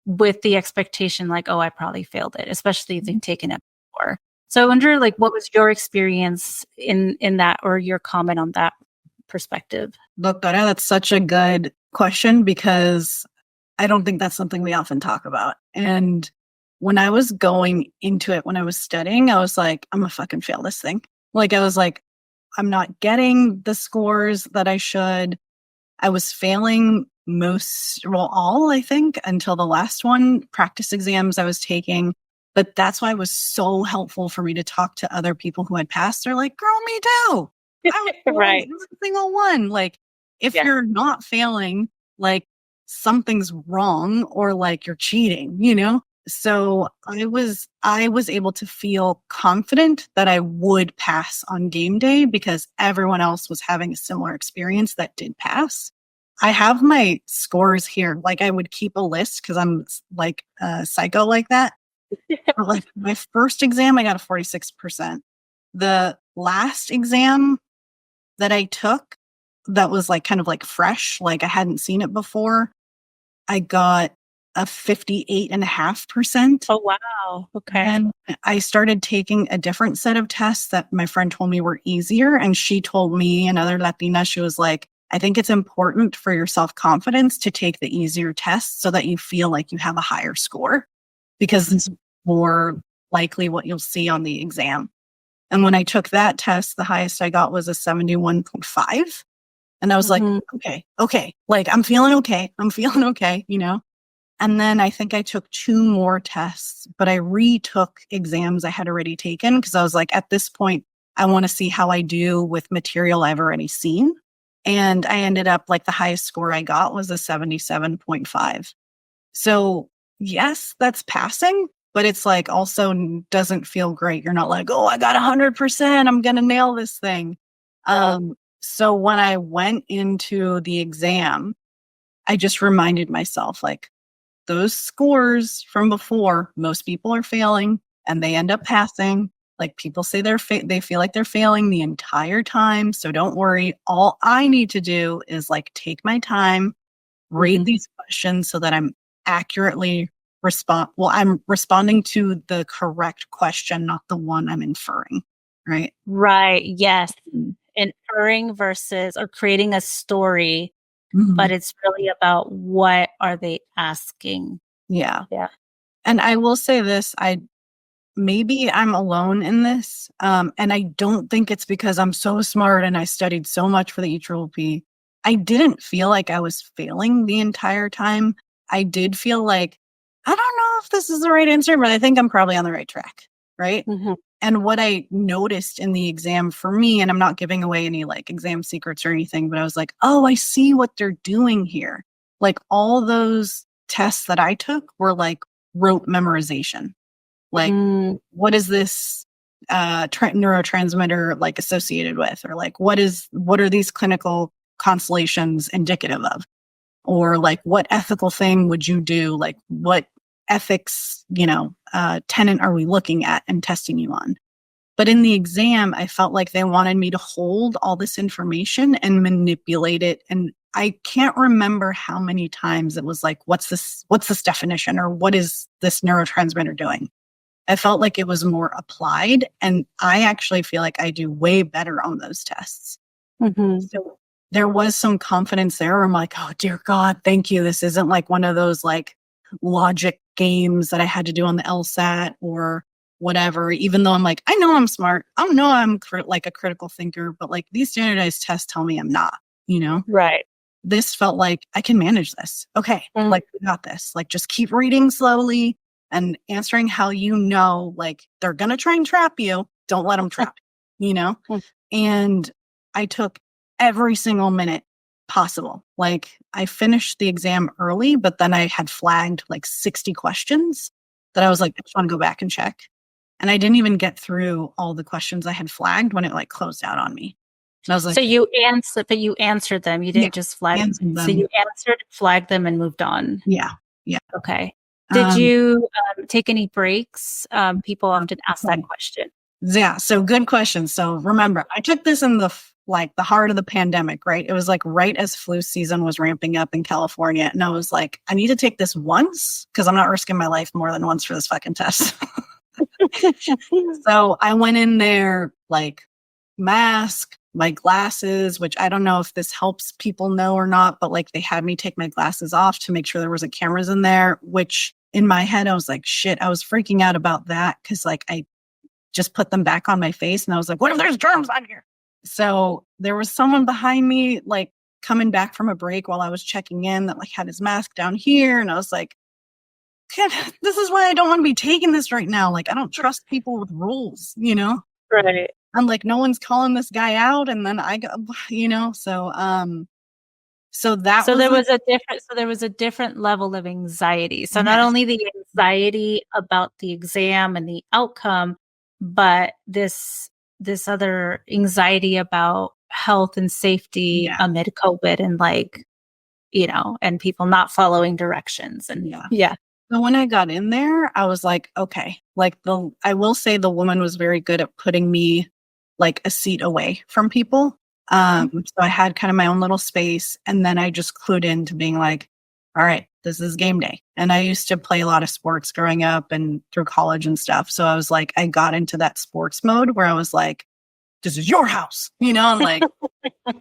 with the expectation like, oh, I probably failed it, especially if they've taken it before. So I wonder, like, what was your experience in that, or your comment on that perspective? Doctora, that's such a good question because I don't think that's something we often talk about. And when I was going into it, when I was studying, I was like, I'm gonna fucking fail this thing. Like, I was like, I'm not getting the scores that I should. I was failing all, I think, until the last one, practice exams I was taking. But that's why it was so helpful for me to talk to other people who had passed. They're like, girl, me too. I was failing Right. every single one. Like, if Yeah. you're not failing, like something's wrong or like you're cheating, you know? So I was able to feel confident that I would pass on game day because everyone else was having a similar experience that did pass. I have my scores here. Like I would keep a list because I'm like psycho like that. But like my first exam, I got a 46%. The last exam that I took that was like kind of like fresh, like I hadn't seen it before, I got a 58.5%. Oh, wow. Okay. Then I started taking a different set of tests that my friend told me were easier. And she told me, another Latina, she was like, I think it's important for your self confidence to take the easier tests so that you feel like you have a higher score because it's more likely what you'll see on the exam. And when I took that test, the highest I got was a 71.5. And I was like, okay, like I'm feeling okay. I'm feeling okay, you know? And then I think I took 2 more tests, but I retook exams I had already taken because I was like, at this point, I want to see how I do with material I've already seen. And I ended up like the highest score I got was a 77.5. So yes, that's passing, but it's like also doesn't feel great. You're not like, oh, I got 100%. I'm going to nail this thing. So when I went into the exam, I just reminded myself like, those scores from before, most people are failing and they end up passing. Like people say they feel like they're failing the entire time. So don't worry. All I need to do is like take my time, read these questions so that I'm accurately I'm responding to the correct question, not the one I'm inferring. Right. Right. Yes. Inferring versus or creating a story, Mm-hmm. but it's really about what are they asking? Yeah. Yeah. And I will say this, maybe I'm alone in this. And I don't think it's because I'm so smart and I studied so much for the EPPP. I didn't feel like I was failing the entire time. I did feel like, I don't know if this is the right answer, but I think I'm probably on the right track. Right. And what I noticed in the exam for me, and I'm not giving away any like exam secrets or anything, but I was like, oh, I see what they're doing here. Like all those tests that I took were like rote memorization. Like, what is this neurotransmitter like associated with? Or like, what are these clinical constellations indicative of? Or like, what ethical thing would you do? Like, what ethics, tenant are we looking at and testing you on? But in the exam, I felt like they wanted me to hold all this information and manipulate it. And I can't remember how many times it was like, what's this definition? Or what is this neurotransmitter doing? I felt like it was more applied. And I actually feel like I do way better on those tests. So there was some confidence there where I'm like, oh, dear God, thank you. This isn't like one of those like logic games that I had to do on the LSAT or whatever, even though I'm like, I know I'm smart. I know I'm like a critical thinker, but like these standardized tests tell me I'm not, Right. This felt like I can manage this. Okay. Like we got this, like just keep reading slowly and answering how like they're going to try and trap you. Don't let them trap you. And I took every single minute possible. Like I finished the exam early, but then I had flagged like 60 questions that I was like, I just want to go back and check. And I didn't even get through all the questions I had flagged when it like closed out on me. And I was like, so you answered them. You didn't just flag them. So you answered, flagged them, and moved on. Yeah. Yeah. Okay. Did you take any breaks? People often ask that question. Yeah. So good question. So remember, I took this in the heart of the pandemic, right? It was like right as flu season was ramping up in California. And I was like, I need to take this once because I'm not risking my life more than once for this fucking test. So I went in there like mask, my glasses, which I don't know if this helps people know or not, but like they had me take my glasses off to make sure there wasn't cameras in there, which in my head, I was like, shit, I was freaking out about that because like I just put them back on my face and I was like, what if there's germs on here? So there was someone behind me like coming back from a break while I was checking in that like had his mask down here. And I was like, this is why I don't want to be taking this right now. Like, I don't trust people with rules, you know? Right. I'm like, no one's calling this guy out. And then I go, you know, so that So was there was a different level of anxiety. So not yes, only the anxiety about the exam and the outcome, but this other anxiety about health and safety yeah, amid COVID and like, you know, and people not following directions. And yeah. yeah. So when I got in there, I was like, okay, like I will say the woman was very good at putting me like a seat away from people. So I had kind of my own little space, and then I just clued into being like, all right, this is game day. And I used to play a lot of sports growing up and through college and stuff. So I was like, I got into that sports mode where I was like, this is your house, you know, and like,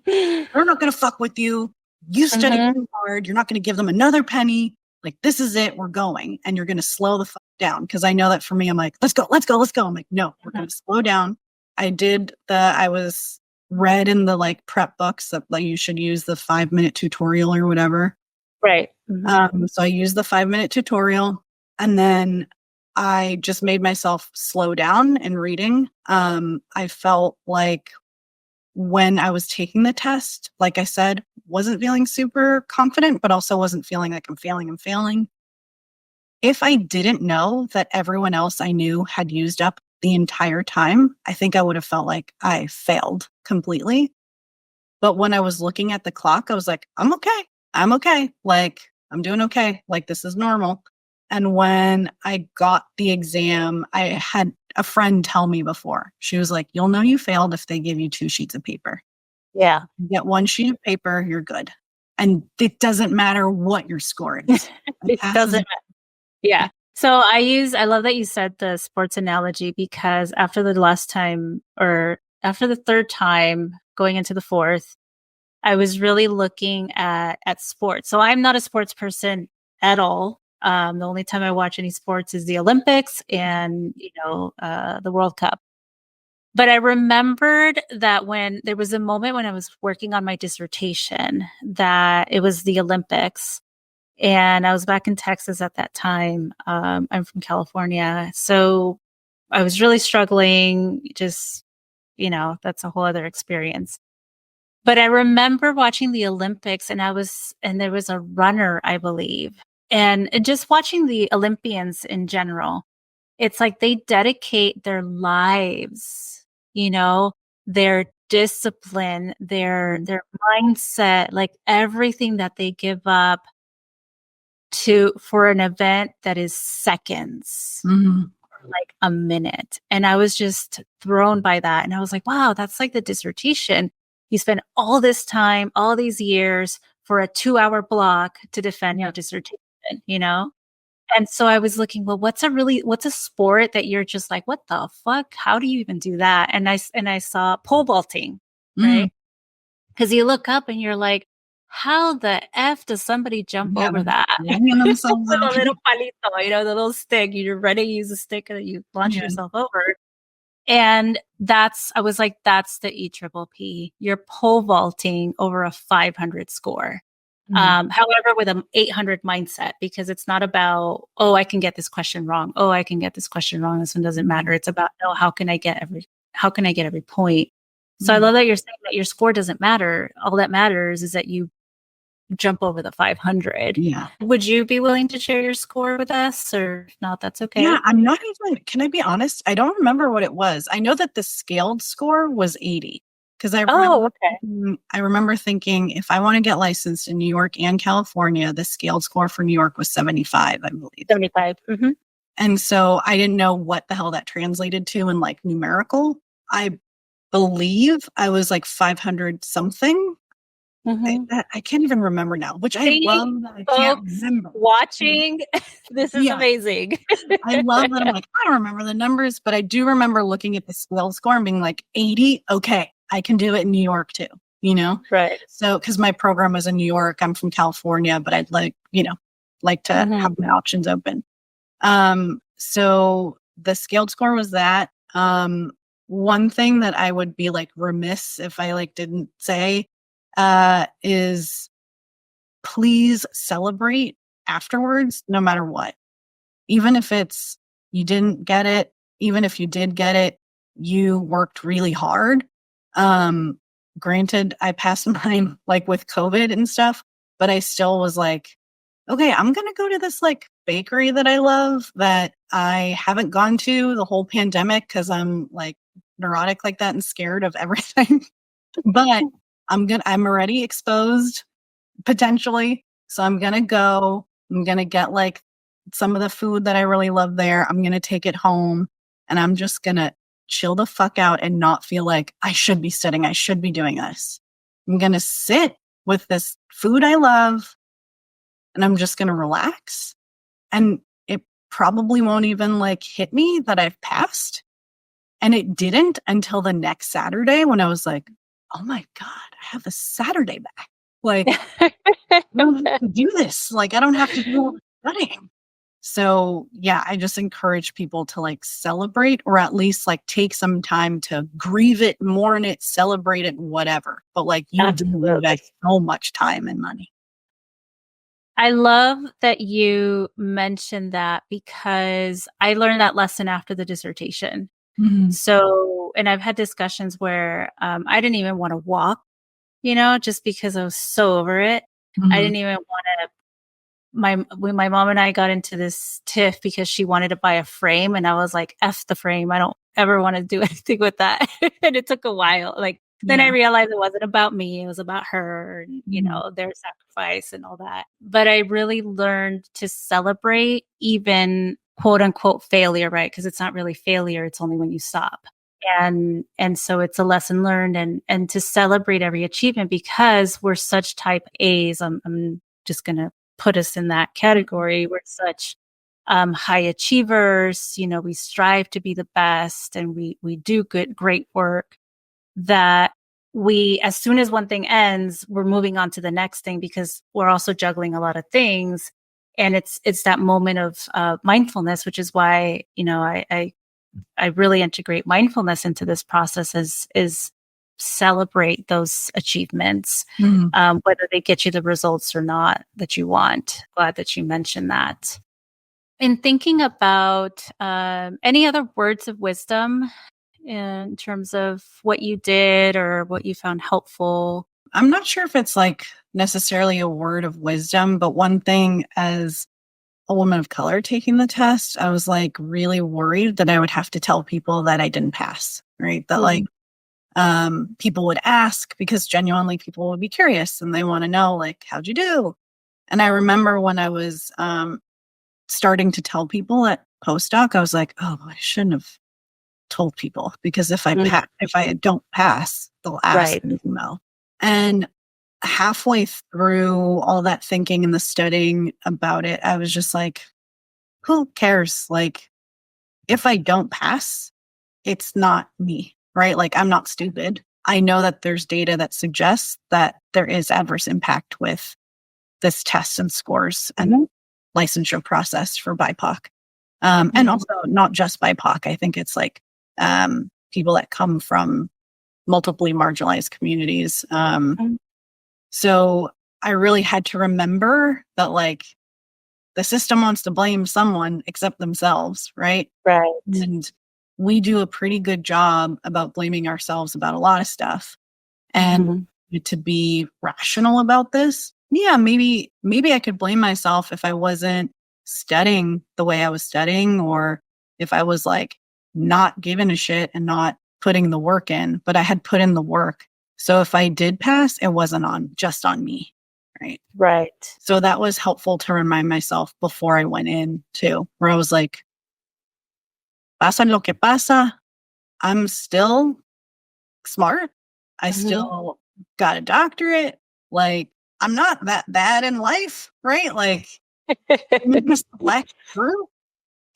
they're not going to fuck with you. You study too hard. You're not going to give them another penny. Like, this is it. We're going. And you're going to slow the fuck down. Cause I know that for me, I'm like, let's go, let's go, let's go. I'm like, no, we're going to slow down. I was read in the like prep books that like you should use the 5-minute tutorial or whatever. Right. So I used the 5-minute tutorial, and then I just made myself slow down in reading. I felt like when I was taking the test, like I said, wasn't feeling super confident, but also wasn't feeling like I'm failing. If I didn't know that everyone else I knew had used up the entire time, I think I would have felt like I failed completely. But when I was looking at the clock, I was like, I'm okay. I'm okay. Like, I'm doing okay. Like, this is normal. And when I got the exam, I had a friend tell me before. She was like, you'll know you failed if they give you 2 sheets of paper. Yeah. You get 1 sheet of paper, you're good. And it doesn't matter what your score is. It doesn't matter. Yeah. So I love that you said the sports analogy, because after the last time, or after the third time going into the fourth, I was really looking at sports. So I'm not a sports person at all. The only time I watch any sports is the Olympics and, you know, the World Cup. But I remembered that when there was a moment when I was working on my dissertation, that it was the Olympics. And I was back in Texas at that time. I'm from California. So I was really struggling. Just, you know, that's a whole other experience. But I remember watching the Olympics, and there was a runner, I believe. And just watching the Olympians in general, it's like they dedicate their lives, you know, their discipline, their mindset, like everything that they give up for an event that is seconds, like a minute. And I was just thrown by that. And I was like, wow, that's like the dissertation. You spent all this time, all these years for a 2-hour block to defend your dissertation, you know? And so I was looking, well, what's a sport that you're just like, what the fuck? How do you even do that? And I saw pole vaulting, right? Because you look up and you're like, how the F does somebody jump over that? Hanging themselves With a up. little palito, you know, the little stick. You're ready to use a stick and you launch yourself over. And I was like, that's the EPPP. You're pole vaulting over a 500 score. However, with an 800 mindset, because it's not about, oh, I can get this question wrong. Oh, I can get this question wrong. This one doesn't matter. It's about, no, how can I get every point? So I love that you're saying that your score doesn't matter. All that matters is that you jump over the 500. Yeah. Would you be willing to share your score with us, or if not, that's okay? Yeah, I'm not even, can I be honest? I don't remember what it was. I know that the scaled score was 80, because I remember thinking if I want to get licensed in New York and California, the scaled score for New York was 75, I believe. 75. And so I didn't know what the hell that translated to in like numerical. I believe I was like 500 something. I can't even remember now, which I love that I can't remember. Watching, this is amazing. I love that I'm like, I don't remember the numbers, but I do remember looking at the scale score and being like, 80, okay, I can do it in New York too, you know? Right. So, because my program was in New York, I'm from California, but I'd like to have my options open. So the scaled score was that. One thing that I would be like remiss if I like didn't say, is please celebrate afterwards, no matter what. Even if it's you didn't get it, even if you did get it, you worked really hard. Granted, I passed mine like with COVID and stuff, but I still was like, okay, I'm going to go to this like bakery that I love that I haven't gone to the whole pandemic because I'm like neurotic like that and scared of everything. But I'm already exposed potentially. So I'm going to go. I'm going to get like some of the food that I really love there. I'm going to take it home and I'm just going to chill the fuck out and not feel like I should be sitting. I should be doing this. I'm going to sit with this food I love and I'm just going to relax. And it probably won't even like hit me that I've passed. And it didn't until the next Saturday when I was like, oh my God, I have a Saturday back. Like, I don't have to do this. Like, I don't have to do all the studying. So yeah, I just encourage people to like celebrate or at least like take some time to grieve it, mourn it, celebrate it, whatever. But like you do invest so much time and money. I love that you mentioned that because I learned that lesson after the dissertation. Mm-hmm. So, and I've had discussions where I didn't even want to walk, just because I was so over it. Mm-hmm. I didn't even want to. When my mom and I got into this tiff because she wanted to buy a frame, and I was like, "F the frame! I don't ever want to do anything with that." And it took a while. Then I realized it wasn't about me; it was about her, and their sacrifice and all that. But I really learned to celebrate even quote unquote failure, right? Because it's not really failure; it's only when you stop. And so it's a lesson learned, and to celebrate every achievement because we're such type A's. I'm just gonna put us in that category. We're such high achievers. We strive to be the best, and we do great work. That as soon as one thing ends, we're moving on to the next thing because we're also juggling a lot of things. And it's that moment of mindfulness, which is why I really integrate mindfulness into this process. Is celebrate those achievements, whether they get you the results or not that you want. Glad that you mentioned that. In thinking about any other words of wisdom in terms of what you did or what you found helpful? I'm not sure if it's like necessarily a word of wisdom, but one thing as a woman of color taking the test, I was like really worried that I would have to tell people that I didn't pass, right? That like people would ask because genuinely people would be curious and they want to know like, how'd you do? And I remember when I was starting to tell people at postdoc, I was like, oh, I shouldn't have told people because if I don't pass, they'll ask me, And halfway through all that thinking and the studying about it, I was just like, who cares? Like, if I don't pass, it's not me, right? Like, I'm not stupid. I know that there's data that suggests that there is adverse impact with this test and scores and licensure process for BIPOC. And also not just BIPOC. I think it's like people that come from multiply marginalized communities. So I really had to remember that like the system wants to blame someone except themselves, right? Right. And we do a pretty good job about blaming ourselves about a lot of stuff. And to be rational about this, yeah, maybe I could blame myself if I wasn't studying the way I was studying, or if I was like not giving a shit and not putting the work in, but I had put in the work. So if I did pass, it wasn't just on me. Right. Right. So that was helpful to remind myself before I went in too, where I was like, pasa lo que pasa. I'm still smart. I still got a doctorate. Like, I'm not that bad in life, right? Like, just select through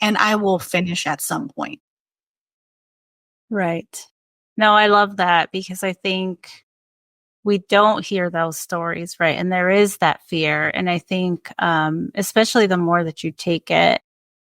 and I will finish at some point. Right. No, I love that because I think we don't hear those stories, right? And there is that fear. And I think, especially the more that you take it,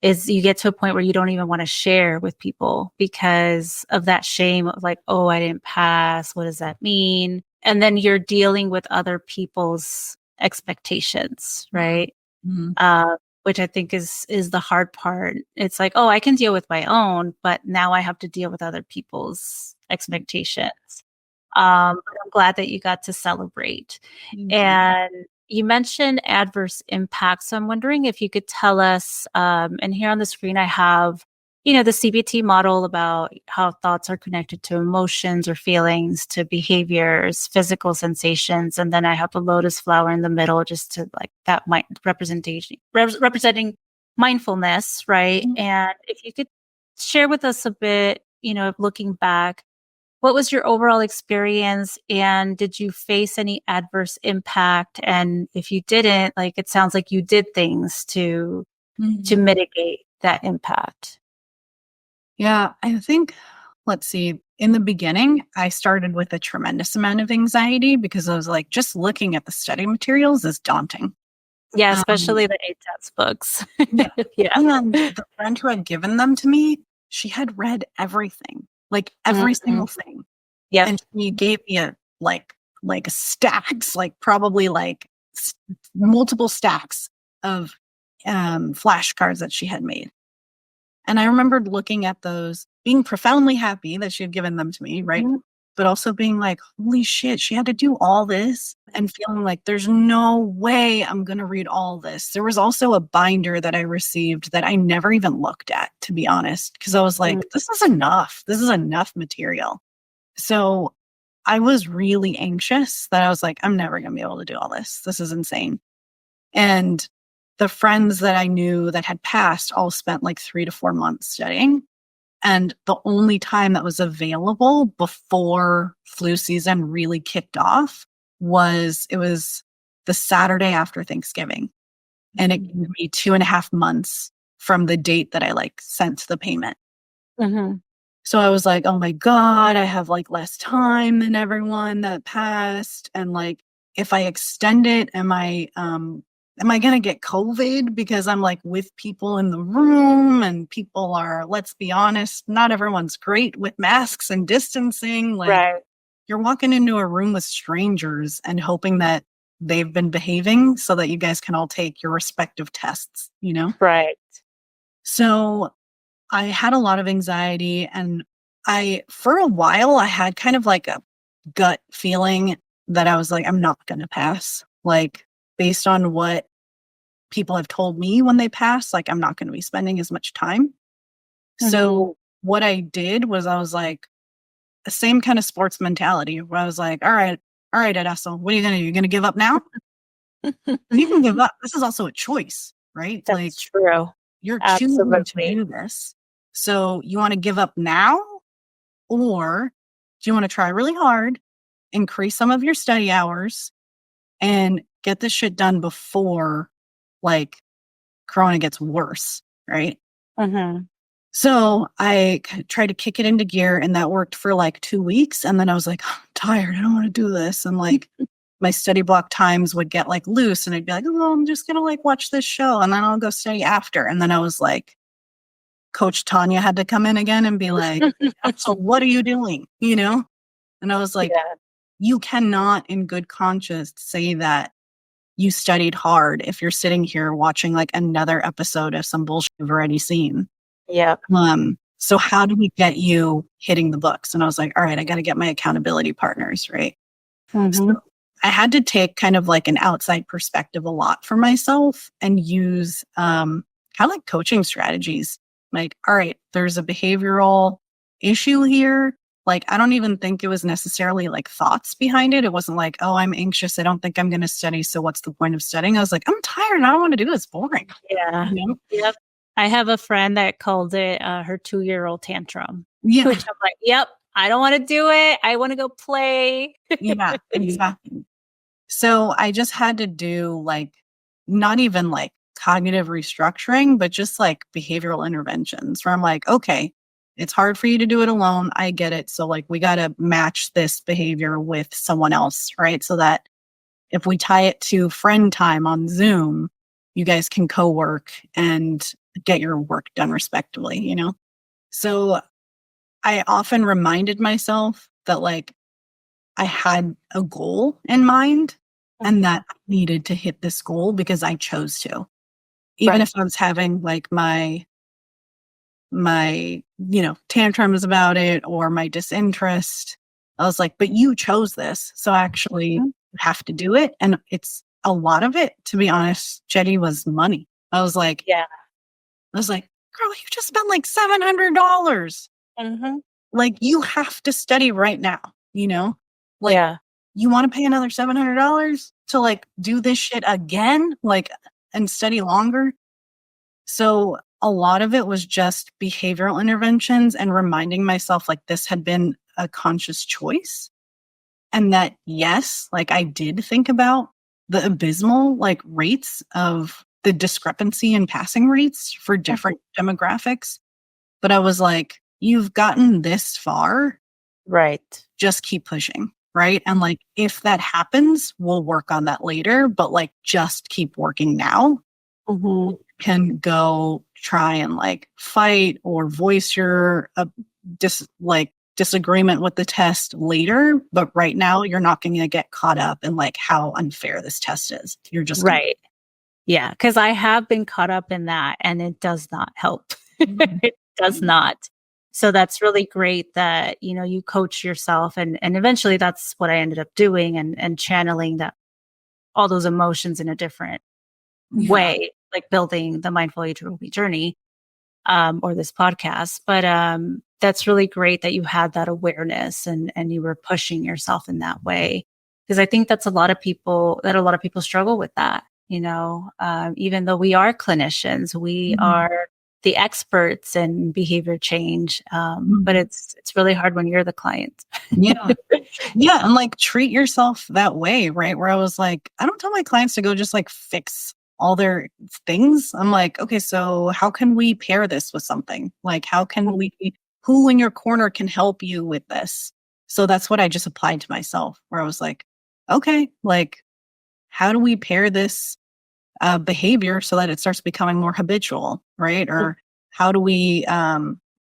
is you get to a point where you don't even want to share with people because of that shame of like, oh, I didn't pass. What does that mean? and then you're dealing with other people's expectations, right? Mhm. Which I think is the hard part. It's like, oh, I can deal with my own, but now I have to deal with other people's expectations. But I'm glad that you got to celebrate. Thank you. And you mentioned adverse impacts. So I'm wondering if you could tell us, and here on the screen I have, the CBT model about how thoughts are connected to emotions or feelings, to behaviors, physical sensations. And then I have the lotus flower in the middle, just to like that representing mindfulness, right? Mhm. And if you could share with us a bit, looking back, what was your overall experience, and did you face any adverse impact? And if you didn't, like, it sounds like you did things to Mhm. mitigate that impact. Yeah, I think, let's see, in the beginning, I started with a tremendous amount of anxiety because I was like, just looking at the study materials is daunting. Yeah, Um, especially the ATES books. yeah. Yeah. And the friend who had given them to me, she had read everything, like every Mhm. single thing. Yep. And she gave me like stacks, like probably like multiple stacks of flashcards that she had made. And I remembered looking at those, being profoundly happy that she had given them to me, right? Mhm. But also being like, holy shit, she had to do all this, and feeling like there's no way I'm going to read all this. There was also a binder that I received that I never even looked at, to be honest, because I was Mhm. like, this is enough. This is enough material. So I was really anxious that I was like, I'm never going to be able to do all this. This is insane. And the friends that I knew that had passed all spent like 3 to 4 months studying. And the only time that was available before flu season really kicked off was the Saturday after Thanksgiving. And it gave me 2.5 months from the date that I like sent the payment. Mhm. So I was like, "Oh my god, I have, like, less time than everyone that passed, and, like, if I extend it, am I gonna get COVID because I'm, like, with people in the room and people are, let's be honest, not everyone's great with masks and distancing, like, Right. you're walking into a room with strangers and hoping that they've been behaving so that you guys can all take your respective tests, you know?" Right. So I had a lot of anxiety, and for a while, I had kind of like a gut feeling that I was like, I'm not going to pass. Like, based on what people have told me when they pass, like, I'm not going to be spending as much time. Mhm. So, what I did was I was like, the same kind of sports mentality where I was like, all right, Edaso, what are you going to do? You're going to give up now? You can give up. This is also a choice, right? Like, That's true. you're choosing to Absolutely. do this. So, you want to give up now? Or do you want to try really hard, increase some of your study hours, and get this shit done before like Corona gets worse, right? Mhm. So I tried to kick it into gear, and that worked for like 2 weeks. And then I was like, I'm tired. I don't want to do this. And like my study block times would get like loose, and I'd be like, oh, I'm just going to like watch this show and then I'll go study after. And then I was like, Coach Tanya had to come in again and be like, so what are you doing? You know? And I was like, Yeah. you cannot in good conscience say that you studied hard if you're sitting here watching like another episode of some bullshit you've already seen. Yep. So how do we get you hitting the books? And I was like, all right, I got to get my accountability partners, right? So Mhm. I had to take kind of like an outside perspective a lot for myself and use kind of like coaching strategies. Like, all right, there's a behavioral issue here. Like, I don't even think it was necessarily like thoughts behind it. It wasn't like, oh, I'm anxious. I don't think I'm going to study. So what's the point of studying? I was like, I'm tired. I don't want to do this. It's boring. Yeah. You know? Yep. I have a friend that called it her 2-year-old tantrum, Yeah. which I'm like, yep, I don't want to do it. I want to go play. Yeah. Exactly. So I just had to do like, not even like cognitive restructuring, but just like behavioral interventions where I'm like, okay, it's hard for you to do it alone. I get it. So like we got to match this behavior with someone else, right? So that if we tie it to friend time on Zoom, you guys can co-work and get your work done respectively, you know? So I often reminded myself that like I had a goal in mind and that I needed to hit this goal because I chose to. Even if I was having like my tantrums about it or my disinterest, I was like, but you chose this. So actually you have to do it. And it's a lot of it, to be honest, Cheli, was money. I was like, girl, you just spent like $700. Like, you have to study right now, like, you want to pay another $700 to like do this shit again, like, and study longer. So a lot of it was just behavioral interventions and reminding myself like this had been a conscious choice. And that, yes, like I did think about the abysmal like rates of the discrepancy in passing rates for different demographics. But I was like, you've gotten this far. Right. Just keep pushing. Right. And like, if that happens, we'll work on that later. But like, just keep working now. Can go try and like fight or voice your disagreement with the test later. But right now, you're not going to get caught up in like how unfair this test is. You're just right. Yeah. Cause I have been caught up in that and it does not help. It does not. So that's really great that, you coach yourself and eventually that's what I ended up doing and channeling that all those emotions in a different way, like building the Mindful Age journey, or this podcast. But that's really great that you had that awareness and you were pushing yourself in that way. Because I think that's a lot of people struggle with that, even though we are clinicians, we are the experts in behavior change. But it's really hard when you're the client. Yeah. And like treat yourself that way, right? Where I was like, I don't tell my clients to go just like fix all their things. I'm like, okay, so how can we pair this with something? Like, who in your corner can help you with this? So that's what I just applied to myself, where I was like, okay, like, how do we pair this behavior so that it starts becoming more habitual, right? Or how do we,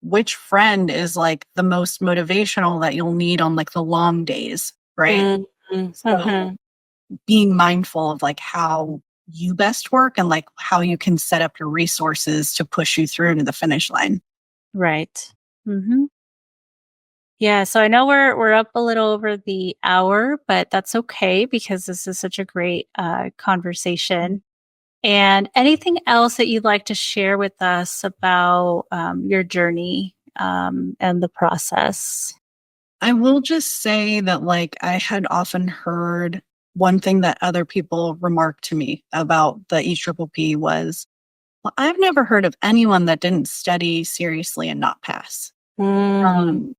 which friend is like the most motivational that you'll need on like the long days, right? So being mindful of like how you best work and like how you can set up your resources to push you through to the finish line. Right. Yeah. So I know we're up a little over the hour, but that's okay because this is such a great conversation. And anything else that you'd like to share with us about your journey and the process? I will just say that like I had often heard one thing that other people remarked to me about the EPPP was, well, I've never heard of anyone that didn't study seriously and not pass. And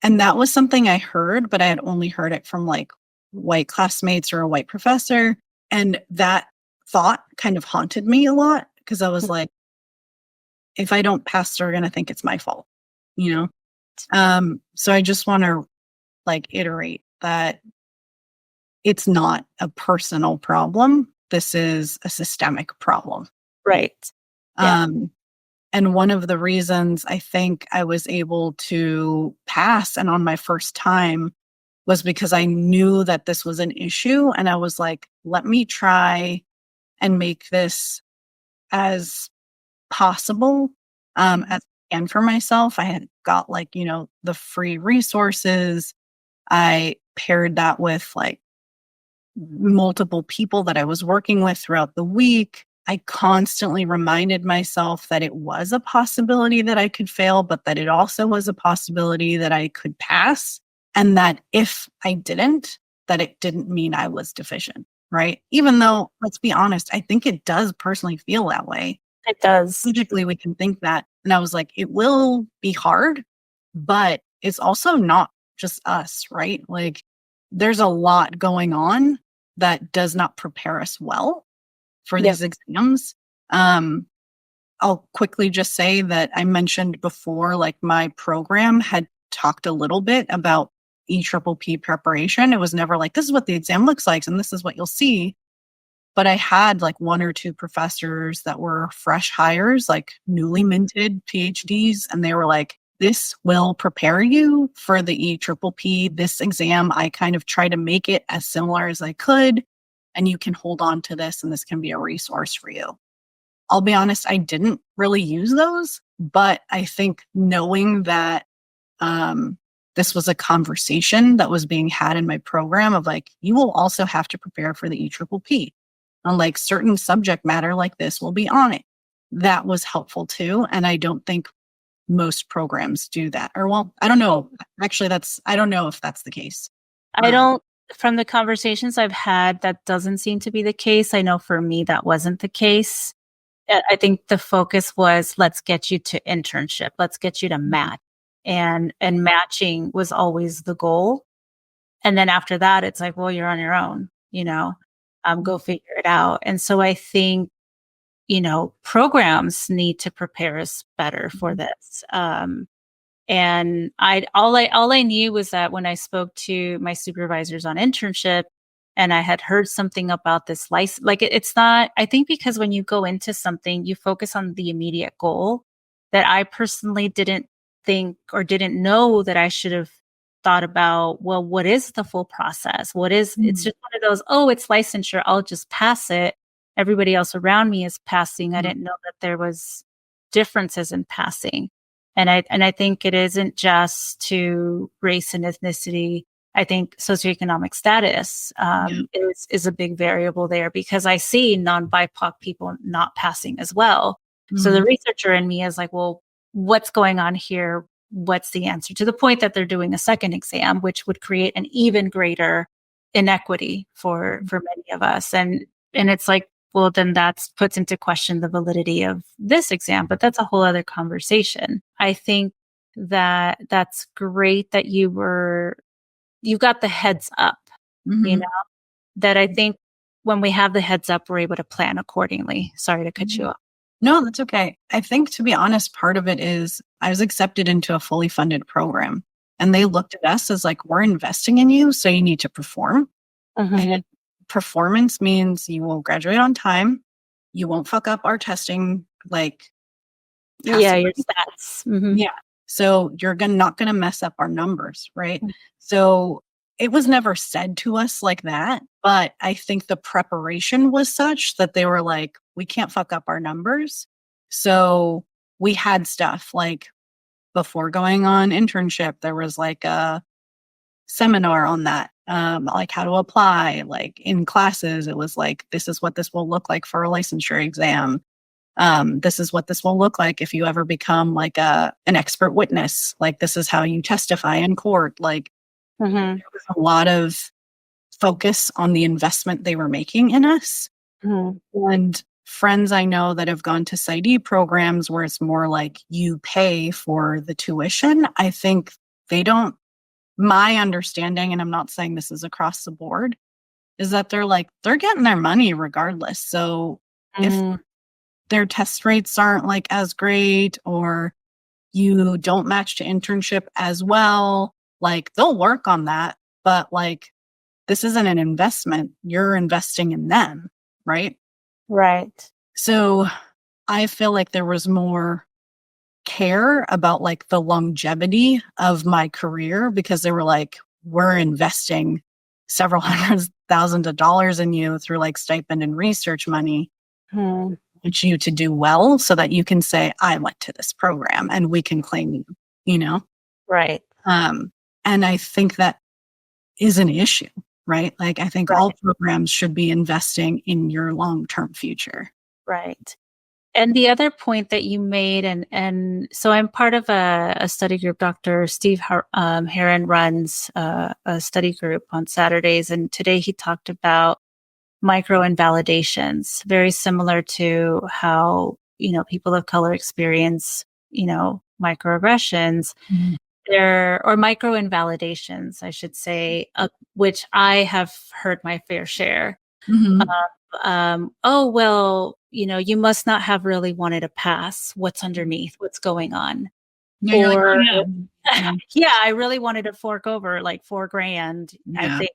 that was something I heard, but I had only heard it from like white classmates or a white professor. And that thought kind of haunted me a lot because I was like, if I don't pass, they're going to think it's my fault, So I just want to like iterate that it's not a personal problem. This is a systemic problem. Right. Yeah. And one of the reasons I think I was able to pass and on my first time was because I knew that this was an issue. And I was like, let me try and make this as possible as I can for myself. I had got like, the free resources. I paired that with like multiple people that I was working with throughout the week. I constantly reminded myself that it was a possibility that I could fail, but that it also was a possibility that I could pass. And that if I didn't, that it didn't mean I was deficient, right? Even though, let's be honest, I think it does personally feel that way. It does. Logically, we can think that. And I was like, it will be hard, but it's also not just us, right? Like there's a lot going on that does not prepare us well for these exams. I'll quickly just say that I mentioned before, like my program had talked a little bit about EPPP preparation. It was never like, this is what the exam looks like and this is what you'll see. But I had like one or two professors that were fresh hires, like newly minted PhDs. And they were like, this will prepare you for the EPPP. This exam, I kind of try to make it as similar as I could, and you can hold on to this, and this can be a resource for you. I'll be honest, I didn't really use those, but I think knowing that this was a conversation that was being had in my program of like, you will also have to prepare for the EPPP. And like certain subject matter like this will be on it. That was helpful too. And I don't think most programs do that. Or well, I don't know. Actually, I don't know if that's the case. I don't, from the conversations I've had, that doesn't seem to be the case. I know for me, that wasn't the case. I think the focus was, let's get you to internship. Let's get you to match. And matching was always the goal. And then after that, it's like, well, you're on your own, go figure it out. And so I think, programs need to prepare us better for this. And all I knew was that when I spoke to my supervisors on internship and I had heard something about this license, like it's not, I think because when you go into something, you focus on the immediate goal that I personally didn't think or didn't know that I should have thought about, well, what is the full process? It's just one of those, oh, it's licensure, I'll just pass it. Everybody else around me is passing. I didn't know that there was differences in passing. And I think it isn't just to race and ethnicity. I think socioeconomic status is a big variable there, because I see non-BIPOC people not passing as well. So the researcher in me is like, well, what's going on here? What's the answer? To the point that they're doing a second exam, which would create an even greater inequity for many of us. And it's like, well, then that puts into question the validity of this exam, but that's a whole other conversation. I think that that's great that you got the heads up, that I think when we have the heads up, we're able to plan accordingly. Sorry to cut you off. No, that's okay. I think, to be honest, part of it is I was accepted into a fully funded program, and they looked at us as like, we're investing in you, so you need to perform. And performance means you will graduate on time. You won't fuck up our testing, like your stats. Yeah. So you're not going to mess up our numbers, right? So it was never said to us like that, but I think the preparation was such that they were like, we can't fuck up our numbers. So we had stuff like before going on internship, there was like a seminar on that, like how to apply. Like in classes, it was like, this is what this will look like for a licensure exam. This is what this will look like if you ever become like an expert witness. Like, this is how you testify in court. Like, there was a lot of focus on the investment they were making in us. And friends I know that have gone to PsyD programs where it's more like you pay for the tuition, I think they don't, my understanding, and I'm not saying this is across the board, is that they're getting their money regardless. So if their test rates aren't like as great, or you don't match to internship as well, like they'll work on that. But like, this isn't an investment. You're investing in them, right? Right. So I feel like there was more care about like the longevity of my career, because they were like, we're investing several $100,000s in you through like stipend and research money. I want you to do well so that you can say, I went to this program, and we can claim you, Right. And I think that is an issue, right? Like, I think all programs should be investing in your long-term future. Right. And the other point that you made, and so I'm part of a study group. Dr. Steve Heron runs a study group on Saturdays. And today he talked about micro invalidations, very similar to how, people of color experience, microaggressions. Or micro invalidations, I should say, which I have heard my fair share. Oh, well, you must not have really wanted to pass. What's underneath? What's going on? Or, yeah, I really wanted to fork over like $4,000. I think,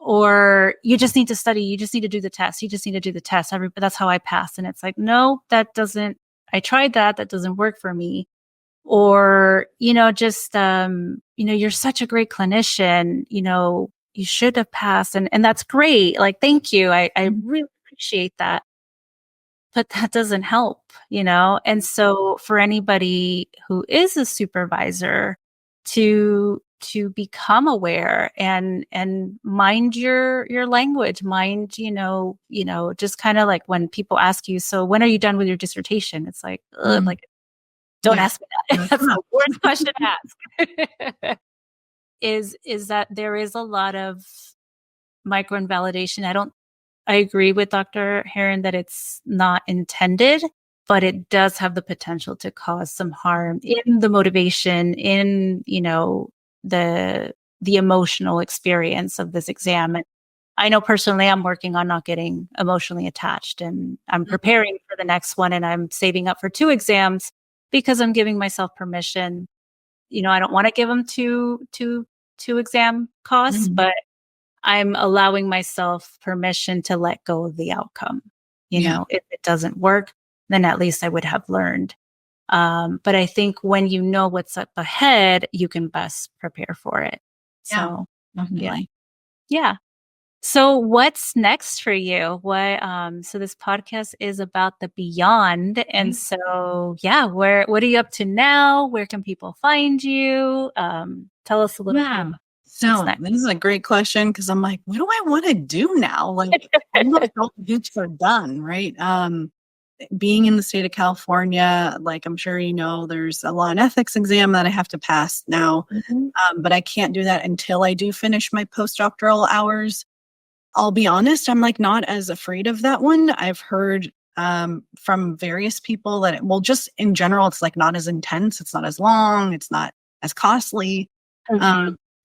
or you just need to study. You just need to do the test. You just need to do the test. That's how I pass. And it's like, no, that doesn't, I tried that. That doesn't work for me. or, just, you're such a great clinician, you should have passed. And that's great. Like, thank you. I really appreciate that. But that doesn't help, And so for anybody who is a supervisor to become aware and mind your language, mind, just kind of like when people ask you, so when are you done with your dissertation? It's like, like, don't ask me that. That's the worst question to ask. Is that there is a lot of microinvalidation. I agree with Dr. Heron that it's not intended, but it does have the potential to cause some harm in the motivation, in, the emotional experience of this exam. And I know personally I'm working on not getting emotionally attached, and I'm preparing for the next one, and I'm saving up for 2 exams because I'm giving myself permission. I don't want to give them two exam costs, but I'm allowing myself permission to let go of the outcome. If it doesn't work, then at least I would have learned. But I think when you know what's up ahead, you can best prepare for it. So, definitely. yeah. So what's next for you? So this podcast is about the beyond. And so, what are you up to now? Where can people find you? Tell us a little bit about So this is a great question, because I'm like, what do I want to do now? Like, almost all the hoops are done, right? Being in the state of California, like I'm sure there's a law and ethics exam that I have to pass now, but I can't do that until I do finish my postdoctoral hours. I'll be honest, I'm like not as afraid of that one. I've heard from various people that just in general, it's like not as intense, it's not as long, it's not as costly.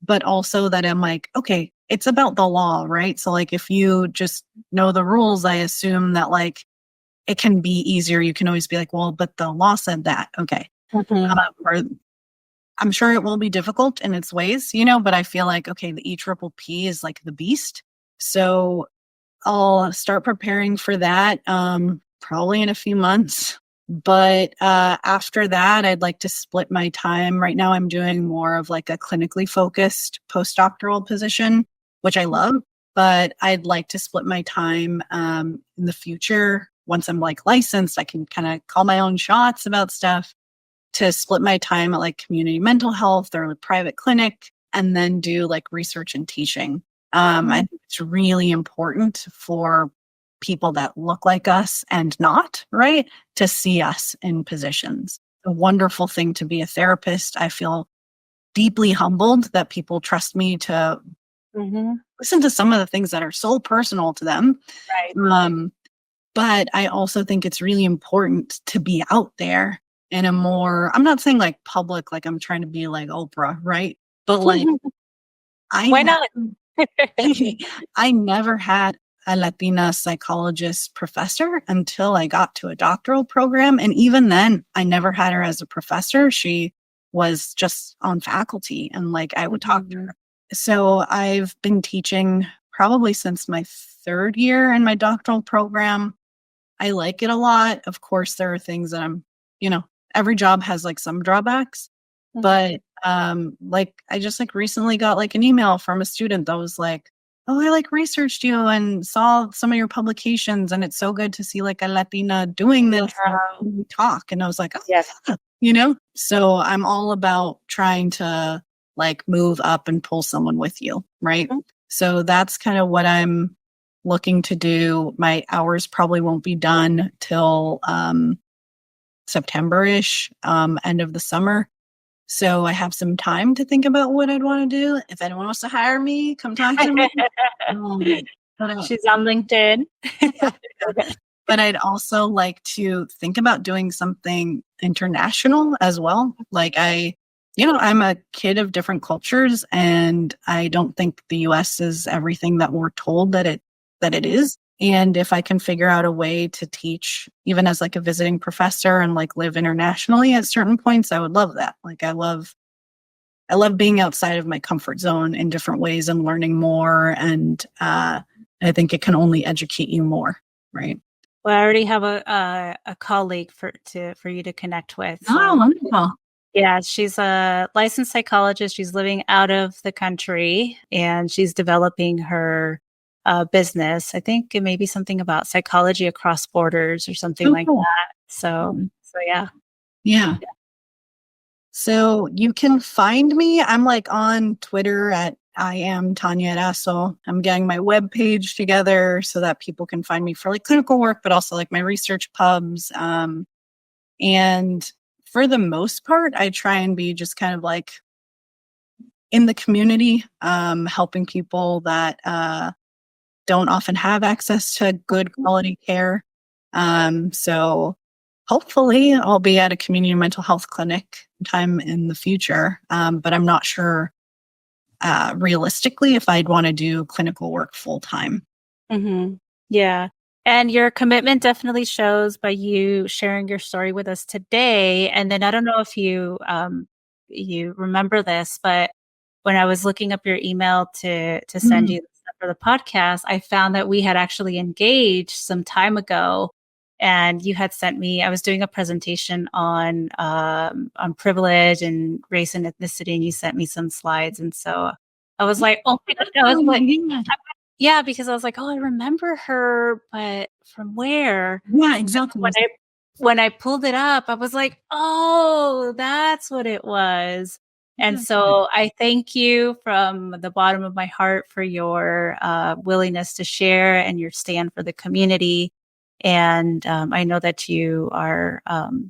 But also that I'm like, okay, it's about the law, right? So like if you just know the rules, I assume that like it can be easier. You can always be like, well, but the law said that. Okay. Or I'm sure it will be difficult in its ways, but I feel like, okay, the EPPP is like the beast. So I'll start preparing for that probably in a few months. But after that, I'd like to split my time. Right now, I'm doing more of like a clinically focused postdoctoral position, which I love. But I'd like to split my time in the future. Once I'm like licensed, I can kind of call my own shots about stuff, to split my time at like community mental health or a private clinic, and then do like research and teaching. I think it's really important for people that look like us and not, right, to see us in positions. A wonderful thing to be a therapist. I feel deeply humbled that people trust me to listen to some of the things that are so personal to them. Right. But I also think it's really important to be out there in a more, I'm not saying like public, like I'm trying to be like Oprah, right? But like, Why not? I never had a Latina psychologist professor until I got to a doctoral program. And even then, I never had her as a professor. She was just on faculty, and like I would talk to her. So I've been teaching probably since my 3rd year in my doctoral program. I like it a lot. Of course, there are things that every job has like some drawbacks, but like I just like recently got like an email from a student that was like, "Oh, I like researched you and saw some of your publications, and it's so good to see like a Latina doing this when we talk." And I was like, "Oh, Yes. So I'm all about trying to like move up and pull someone with you, right? So that's kind of what I'm looking to do. My hours probably won't be done till September-ish, end of the summer. So I have some time to think about what I'd want to do. If anyone wants to hire me, come talk to me. She's on LinkedIn. But I'd also like to think about doing something international as well. Like I'm a kid of different cultures, and I don't think the US is everything that we're told that it is. And if I can figure out a way to teach even as like a visiting professor and like live internationally at certain points, I would love that. Like I love being outside of my comfort zone in different ways and learning more. And I think it can only educate you more. Right. Well, I already have a colleague for you to connect with. So. Oh, wonderful. Yeah, she's a licensed psychologist. She's living out of the country and she's developing her business. I think it may be something about psychology across borders or something Oh, like cool. that. So yeah. Yeah. So you can find me. I'm like on Twitter at I am Tanya Erazo. I'm getting my webpage together so that people can find me for like clinical work, but also like my research pubs. And for the most part, I try and be just kind of like in the community, helping people that don't often have access to good quality care. So hopefully I'll be at a community mental health clinic sometime in the future. But I'm not sure realistically if I'd want to do clinical work full time. Mm-hmm. Yeah. And your commitment definitely shows by you sharing your story with us today. And then I don't know if you remember this, but when I was looking up your email to send Mm. you the stuff for the podcast, I found that we had actually engaged some time ago. And you had sent me, I was doing a presentation on privilege and race and ethnicity, and you sent me some slides. And so I was like, oh my gosh, I was Oh my like, God. yeah, because I was like, "Oh, I remember her, but from where?" Yeah, And exactly. when I pulled it up, I was like, "Oh, that's what it was." And so I thank you from the bottom of my heart for your willingness to share and your stand for the community. And I know that you are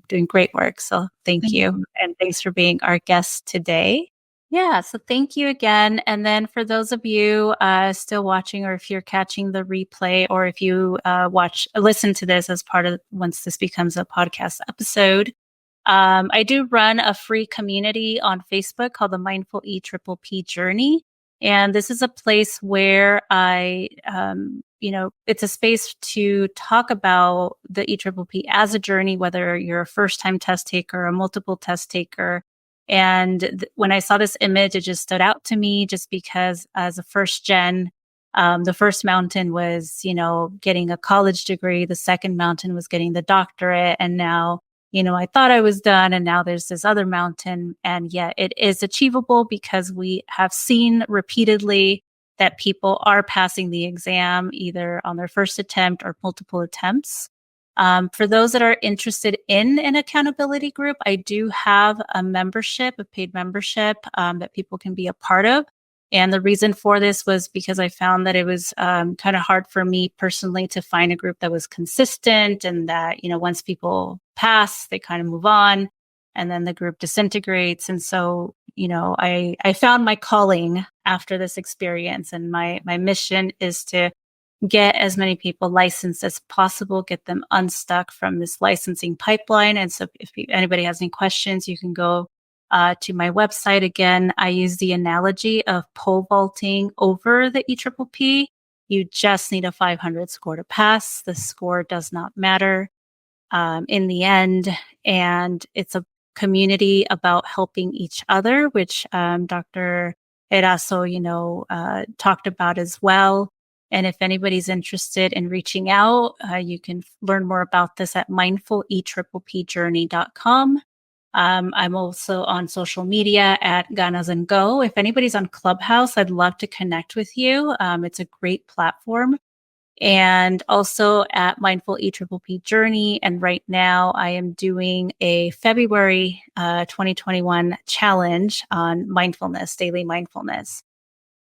doing great work. So thank Thank you. you. And thanks for being our guest today. Yeah, so thank you again. And then for those of you still watching, or if you're catching the replay, or if you listen to this as part of once this becomes a podcast episode, I do run a free community on Facebook called the Mindful EPPP Journey. And this is a place where it's a space to talk about the EPPP as a journey, whether you're a first time test taker or a multiple test taker. And when I saw this image, it just stood out to me just because as a first gen, the first mountain was, getting a college degree. The second mountain was getting the doctorate. And now, I thought I was done and now there's this other mountain. And yet it is achievable because we have seen repeatedly that people are passing the exam either on their first attempt or multiple attempts. For those that are interested in an accountability group, I do have a membership, a paid membership that people can be a part of. And the reason for this was because I found that it was kind of hard for me personally to find a group that was consistent and that, once people pass, they kind of move on and then the group disintegrates. And so, I found my calling after this experience, and my mission is to get as many people licensed as possible, get them unstuck from this licensing pipeline. And so if anybody has any questions, you can go to my website. Again, I use the analogy of pole vaulting over the EPPP. You just need a 500 score to pass. The score does not matter in the end. And it's a community about helping each other, which Dr. Erazo, talked about as well. And if anybody's interested in reaching out, you can learn more about this at mindfulePPPjourney.com. I'm also on social media at Ganas and Go. If anybody's on Clubhouse, I'd love to connect with you. It's a great platform. And also at Mindful EPPP Journey. And right now I am doing a February 2021 challenge on mindfulness, daily mindfulness.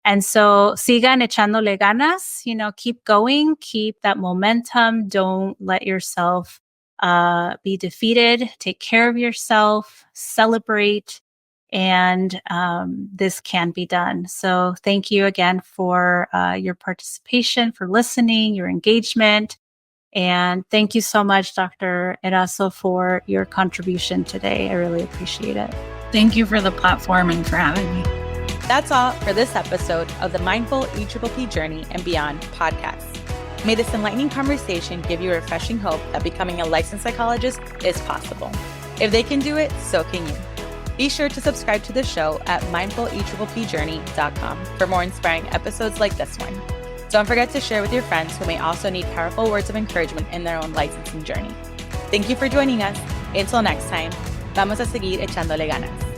And so sigan echándole ganas, keep going, keep that momentum. Don't let yourself be defeated. Take care of yourself, celebrate, and this can be done. So thank you again for your participation, for listening, your engagement. And thank you so much, Dr. Erazo, for your contribution today. I really appreciate it. Thank you for the platform and for having me. That's all for this episode of the Mindful EPPP Journey and Beyond podcast. May this enlightening conversation give you refreshing hope that becoming a licensed psychologist is possible. If they can do it, so can you. Be sure to subscribe to the show at mindfulePPPjourney.com for more inspiring episodes like this one. Don't forget to share with your friends who may also need powerful words of encouragement in their own licensing journey. Thank you for joining us. Until next time, bye. Vamos a seguir echándole ganas.